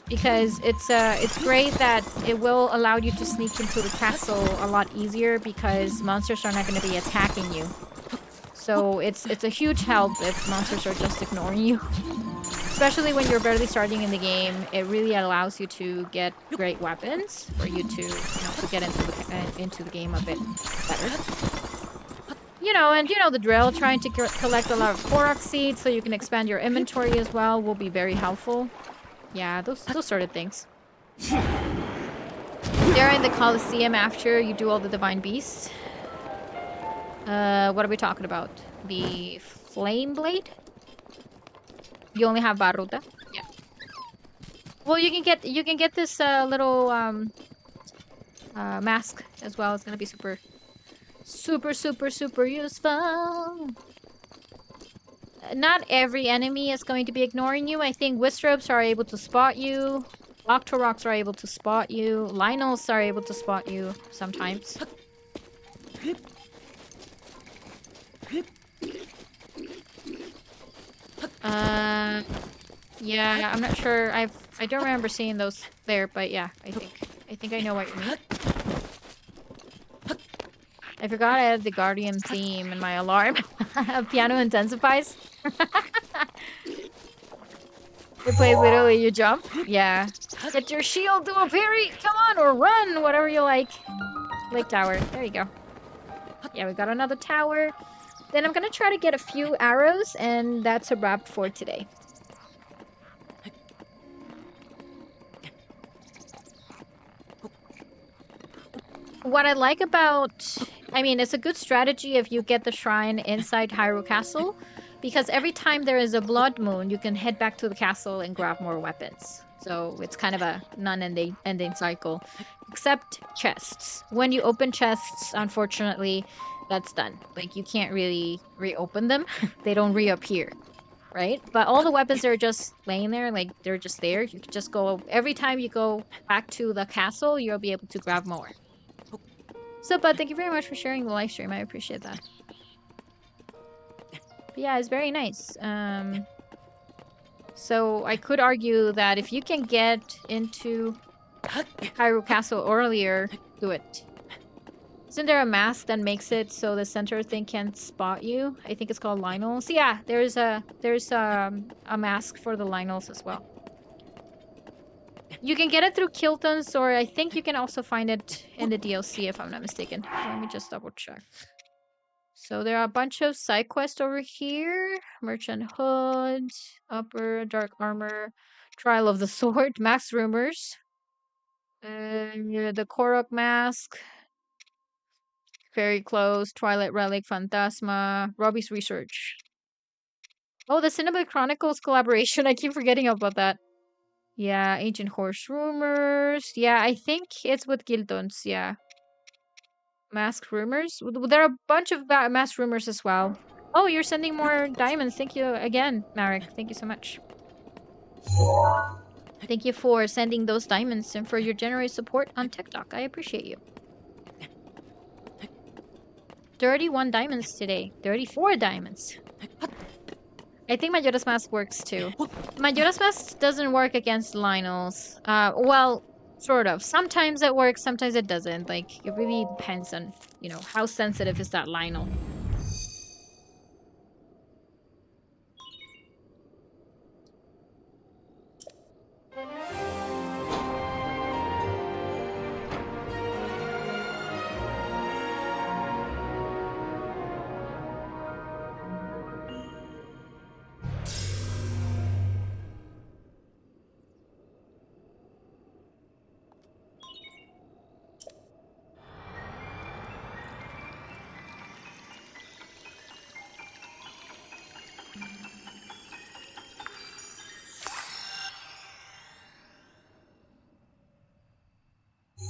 Because it's great that it will allow you to sneak into the castle a lot easier because monsters are not going to be attacking you. So it's a huge help if monsters are just ignoring you. Especially when you're barely starting in the game, it really allows you to get great weapons for you to get into the game a bit better. And the drill, trying to collect a lot of Korok seeds so you can expand your inventory as well will be very helpful. Yeah, those sort of things. They're in the Colosseum after you do all the Divine Beasts. What are we talking about? The Flame Blade? You only have Baruta? Yeah. Well, you can get this little mask as well. It's gonna be super useful. Not every enemy is going to be ignoring you. I think Wistrops are able to spot you. Octoroks are able to spot you. Lynels are able to spot you sometimes. Yeah, I'm not sure. I don't remember seeing those there, but yeah, I think I know what you mean. I forgot I had the Guardian theme in my alarm. Piano intensifies. You play literally, you jump? Yeah. Get your shield, do a parry! Come on, or run! Whatever you like. Lake Tower. There you go. Yeah, we got another tower. Then I'm gonna try to get a few arrows, and that's a wrap for today. What I like about... I mean, it's a good strategy if you get the shrine inside Hyrule Castle, because every time there is a blood moon, you can head back to the castle and grab more weapons. So it's kind of a non-ending cycle. Except chests. When you open chests, unfortunately, that's done. Like, you can't really reopen them. They don't reappear. Right? But all the weapons are just laying there, like, they're just there. You can just go... Every time you go back to the castle, you'll be able to grab more. So, Bud, thank you very much for sharing the live stream. I appreciate that. But yeah, it's very nice. So I could argue that if you can get into Hyrule Castle earlier, do it. Isn't there a mask that makes it so the center thing can't spot you? I think it's called Lionel. So yeah, there's a mask for the Lionels as well. You can get it through Kiltons, or I think you can also find it in the DLC if I'm not mistaken. Let me just double check. So there are a bunch of side quests over here. Merchant Hood, Upper, Dark Armor, Trial of the Sword, Max Rumors, the Korok Mask, Fairy Clothes, Twilight Relic, Phantasma, Robbie's Research. Oh, the Cinematic Chronicles collaboration. I keep forgetting about that. Yeah, Ancient Horse Rumors. Yeah, I think it's with Giltons, yeah. Mask Rumors. There are a bunch of Mask Rumors as well. Oh, you're sending more diamonds. Thank you again, Marek. Thank you so much. Thank you for sending those diamonds and for your generous support on TikTok. I appreciate you. 31 diamonds today. 34 diamonds. I think Majora's Mask works too. Majora's Mask doesn't work against Lionels. Well, sort of. Sometimes it works, sometimes it doesn't. Like, it really depends on, you know, how sensitive is that Lionel.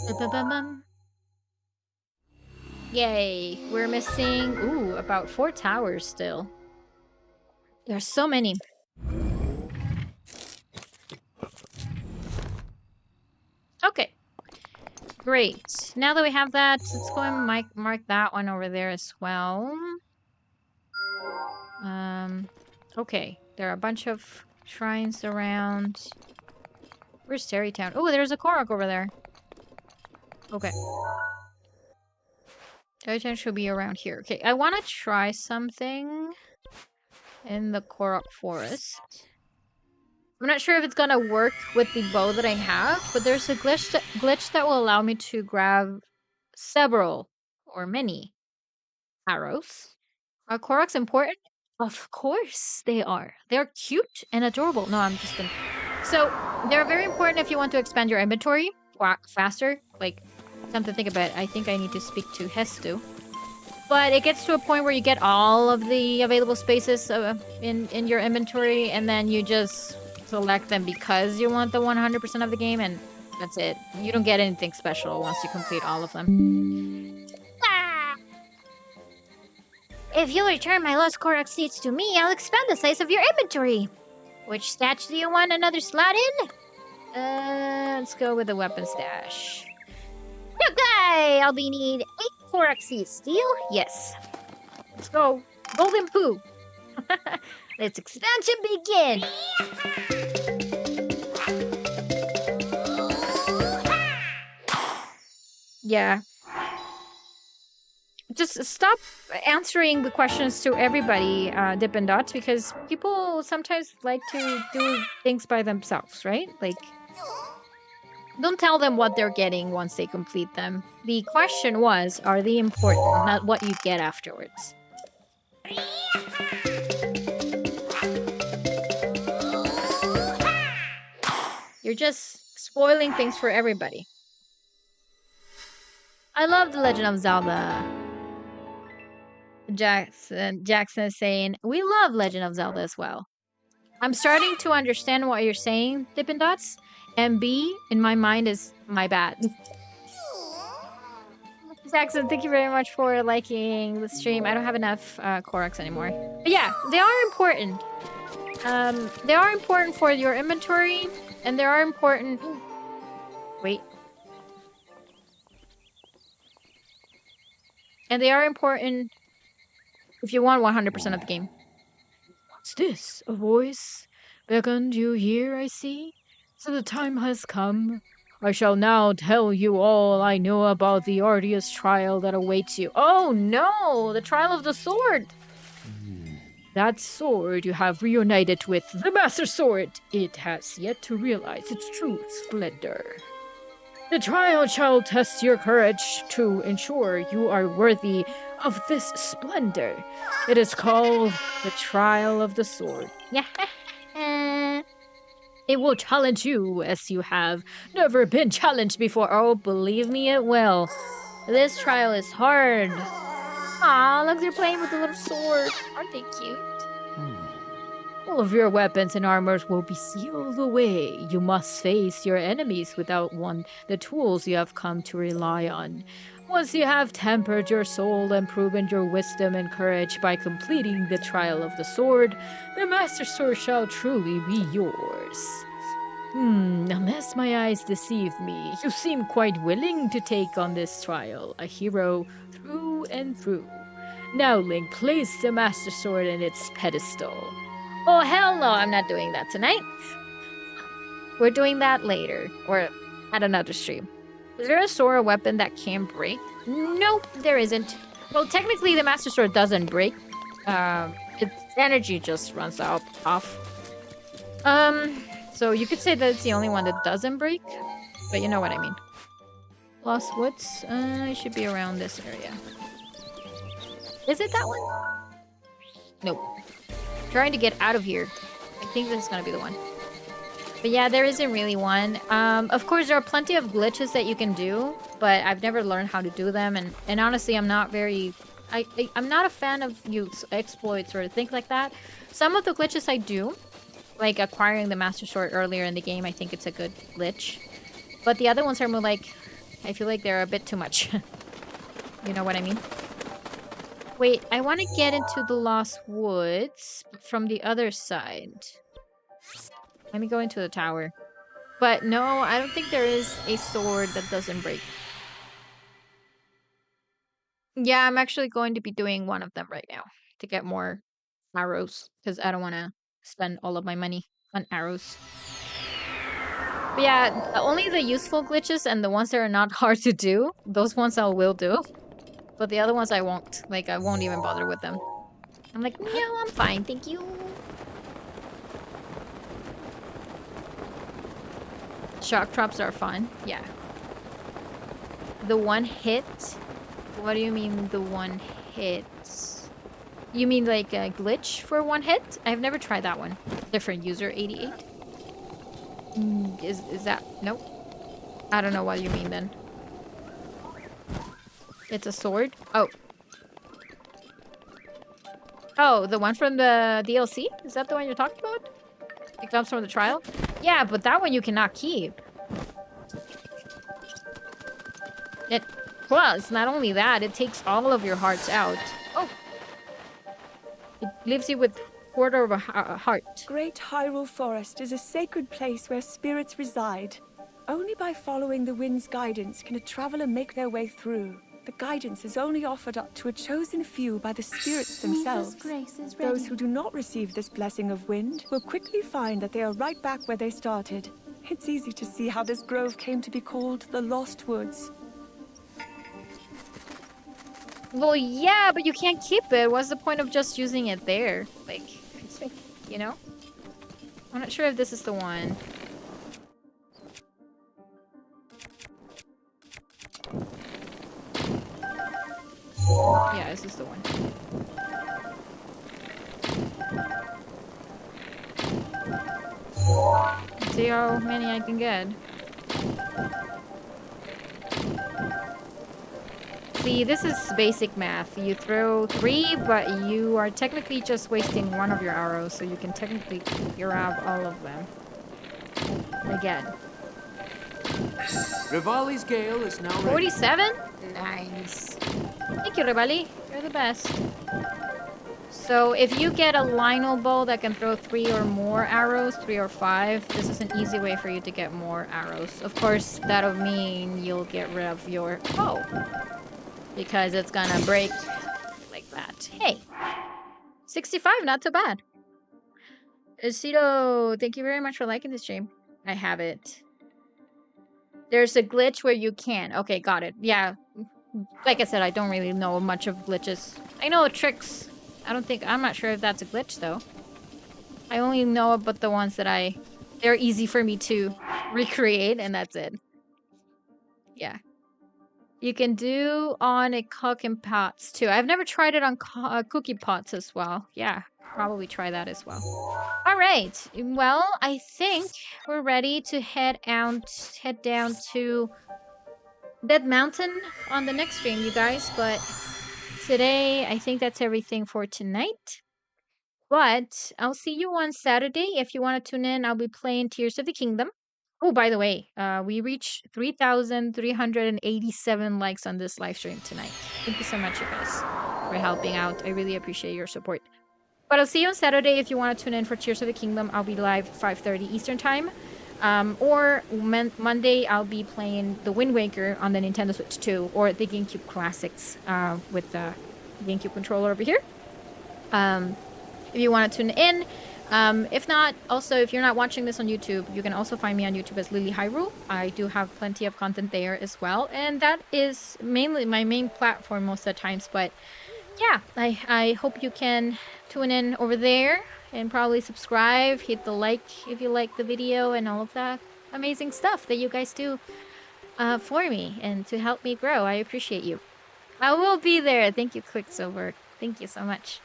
Da-da-da-dum. Yay, we're missing, ooh, about 4 towers still. There's so many. Okay. Great. Now that we have that, let's go and mark that one over there as well. Okay. There are a bunch of shrines around. Where's Terrytown? Oh, there's a Korok over there. Okay. Terrytown should be around here. Okay, I want to try something in the Korok Forest. I'm not sure if it's gonna work with the bow that I have, but there's a glitch that will allow me to grab several or many arrows. Are Koroks important? Of course they are. They're cute and adorable. No, I'm just gonna... So, they're very important if you want to expand your inventory faster. Like, come to think about it, I think I need to speak to Hestu. But it gets to a point where you get all of the available spaces in your inventory, and then you just select them because you want the 100% of the game, and that's it. You don't get anything special once you complete all of them. Ah! If you'll return my lost Korok seeds to me, I'll expand the size of your inventory. Which stash do you want another slot in? Let's go with the weapon stash. Okay, I'll be need 8 Korok seeds. Steel? Yes. Let's go. Golden Poo. Let's expansion begin. just stop answering the questions to everybody, Dippin' Dots, because people sometimes like to do things by themselves, right? Like, don't tell them what they're getting once they complete them. The question was, are they important, not what you get afterwards. You're just spoiling things for everybody. I love The Legend of Zelda. Jackson is saying, we love Legend of Zelda as well. I'm starting to understand what you're saying, Dippin' Dots. And B, in my mind, is my bad. Jackson, thank you very much for liking the stream. I don't have enough Koroks anymore. But yeah, they are important. They are important for your inventory, and they are important... Wait. And they are important if you want 100% of the game. What's this? A voice beckoned you here, I see? So the time has come. I shall now tell you all I know about the arduous trial that awaits you. Oh no! The trial of the sword! That sword you have reunited with, the Master Sword, it has yet to realize its true splendor. The trial shall test your courage to ensure you are worthy of this splendor. It is called the Trial of the Sword. It will challenge you as you have never been challenged before. Oh, believe me, it will. This trial is hard. Aw, look, they're playing with the little sword. Aren't they cute? All of your weapons and armors will be sealed away. You must face your enemies without the tools you have come to rely on. Once you have tempered your soul and proven your wisdom and courage by completing the trial of the sword, the Master Sword shall truly be yours. Unless my eyes deceive me, you seem quite willing to take on this trial, a hero through and through. Now, Link, place the Master Sword in its pedestal. Oh, hell no, I'm not doing that tonight. We're doing that later, or at another stream. Is there a sword or weapon that can break? Nope, there isn't. Well, technically, the Master Sword doesn't break. Its energy just runs off. So you could say that it's the only one that doesn't break, but you know what I mean. Lost Woods, it should be around this area. Is it that one? Nope. Trying to get out of here. I think this is gonna be the one. But yeah, there isn't really one. Of course, there are plenty of glitches that you can do, but I've never learned how to do them, and honestly, I'm not very... I'm not a fan of exploits or things like that. Some of the glitches I do, like acquiring the Master Sword earlier in the game, I think it's a good glitch. But the other ones are more like... I feel like they're a bit too much. You know what I mean? Wait, I want to get into the Lost Woods from the other side. Let me go into the tower. But no, I don't think there is a sword that doesn't break. Yeah, I'm actually going to be doing one of them right now to get more arrows, because I don't want to spend all of my money on arrows. But yeah, only the useful glitches and the ones that are not hard to do, those ones I will do. But the other ones I won't. Like, I won't even bother with them. I'm like, no, I'm fine, thank you. Shock traps are fun, yeah. The one hit? What do you mean the one hit? You mean like a glitch for one hit? I've never tried that one. Different user 88. Is that... Nope. I don't know what you mean then. It's a sword? Oh. Oh, the one from the DLC? Is that the one you're talking about? It comes from the trial? Yeah, but that one you cannot keep. Plus, not only that, it takes all of your hearts out. Oh! It leaves you with quarter of a heart. Great Hyrule Forest is a sacred place where spirits reside. Only by following the wind's guidance can a traveler make their way through. The guidance is only offered up to a chosen few by the spirits themselves. Those who do not receive this blessing of wind will quickly find that they are right back where they started. It's easy to see how this grove came to be called the Lost Woods. Well, yeah, but you can't keep it. What's the point of just using it there? Like, you know? I'm not sure if this is the one. Yeah, this is the one. Let's see how many I can get. See, this is basic math. You throw 3, but you are technically just wasting 1 of your arrows, so you can technically grab all of them. Again. Revali's Gale is now ready. 47? Nice. Thank you, Revali. You're the best. So if you get a Lionel bow that can throw 3 or more arrows, 3 or 5, this is an easy way for you to get more arrows. Of course, that'll mean you'll get rid of your bow, because it's gonna break like that. Hey, 65, not too bad. Cito, thank you very much for liking this stream. I have it. There's a glitch where you can. Okay, got it. Yeah, like I said, I don't really know much of glitches. I know tricks. I'm not sure if that's a glitch though. I only know about the ones that they're easy for me to recreate, and that's it. Yeah. You can do on a cooking pots too. I've never tried it on cookie pots as well. Yeah, probably try that as well. All right. Well, I think we're ready to head down to Dead Mountain on the next stream, you guys. But today, I think that's everything for tonight. But I'll see you on Saturday. If you want to tune in, I'll be playing Tears of the Kingdom. Oh, by the way, we reached 3,387 likes on this live stream tonight. Thank you so much, you guys, for helping out. I really appreciate your support. But I'll see you on Saturday if you want to tune in for Tears of the Kingdom. I'll be live 5:30 Eastern Time. Or Monday, I'll be playing the Wind Waker on the Nintendo Switch 2 or the GameCube Classics with the GameCube controller over here. If you want to tune in. If not, also, if you're not watching this on YouTube, you can also find me on YouTube as Lilly Hyrule. I do have plenty of content there as well. And that is mainly my main platform most of the times. But yeah, I hope you can tune in over there and probably subscribe, hit the like if you like the video, and all of that amazing stuff that you guys do for me and to help me grow. I appreciate you. I will be there. Thank you, Quicksilver. Thank you so much.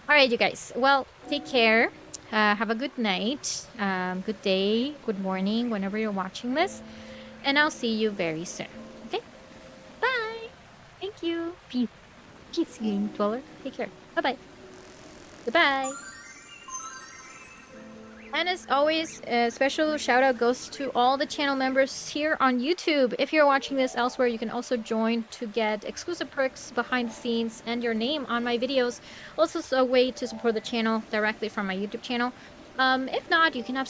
All right, you guys. Well, take care. Have a good night, good day, good morning, whenever you're watching this. And I'll see you very soon. Okay? Bye. Thank you. Peace. Peace, Game Dweller. Take care. Bye-bye. Goodbye. And as always, a special shout out goes to all the channel members here on YouTube. If you're watching this elsewhere, you can also join to get exclusive perks, behind the scenes, and your name on my videos. Also, it's a way to support the channel directly from my YouTube channel. If not, you can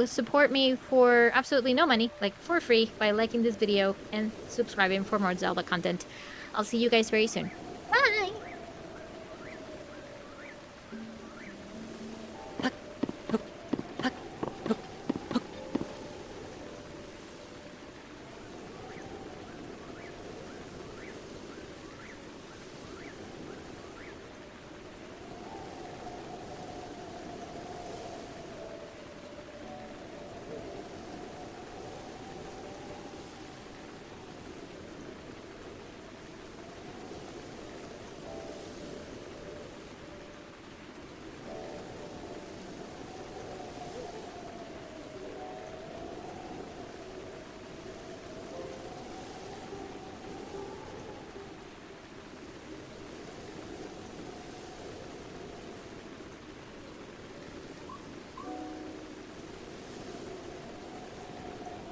support me for absolutely no money, like for free, by liking this video and subscribing for more Zelda content. I'll see you guys very soon.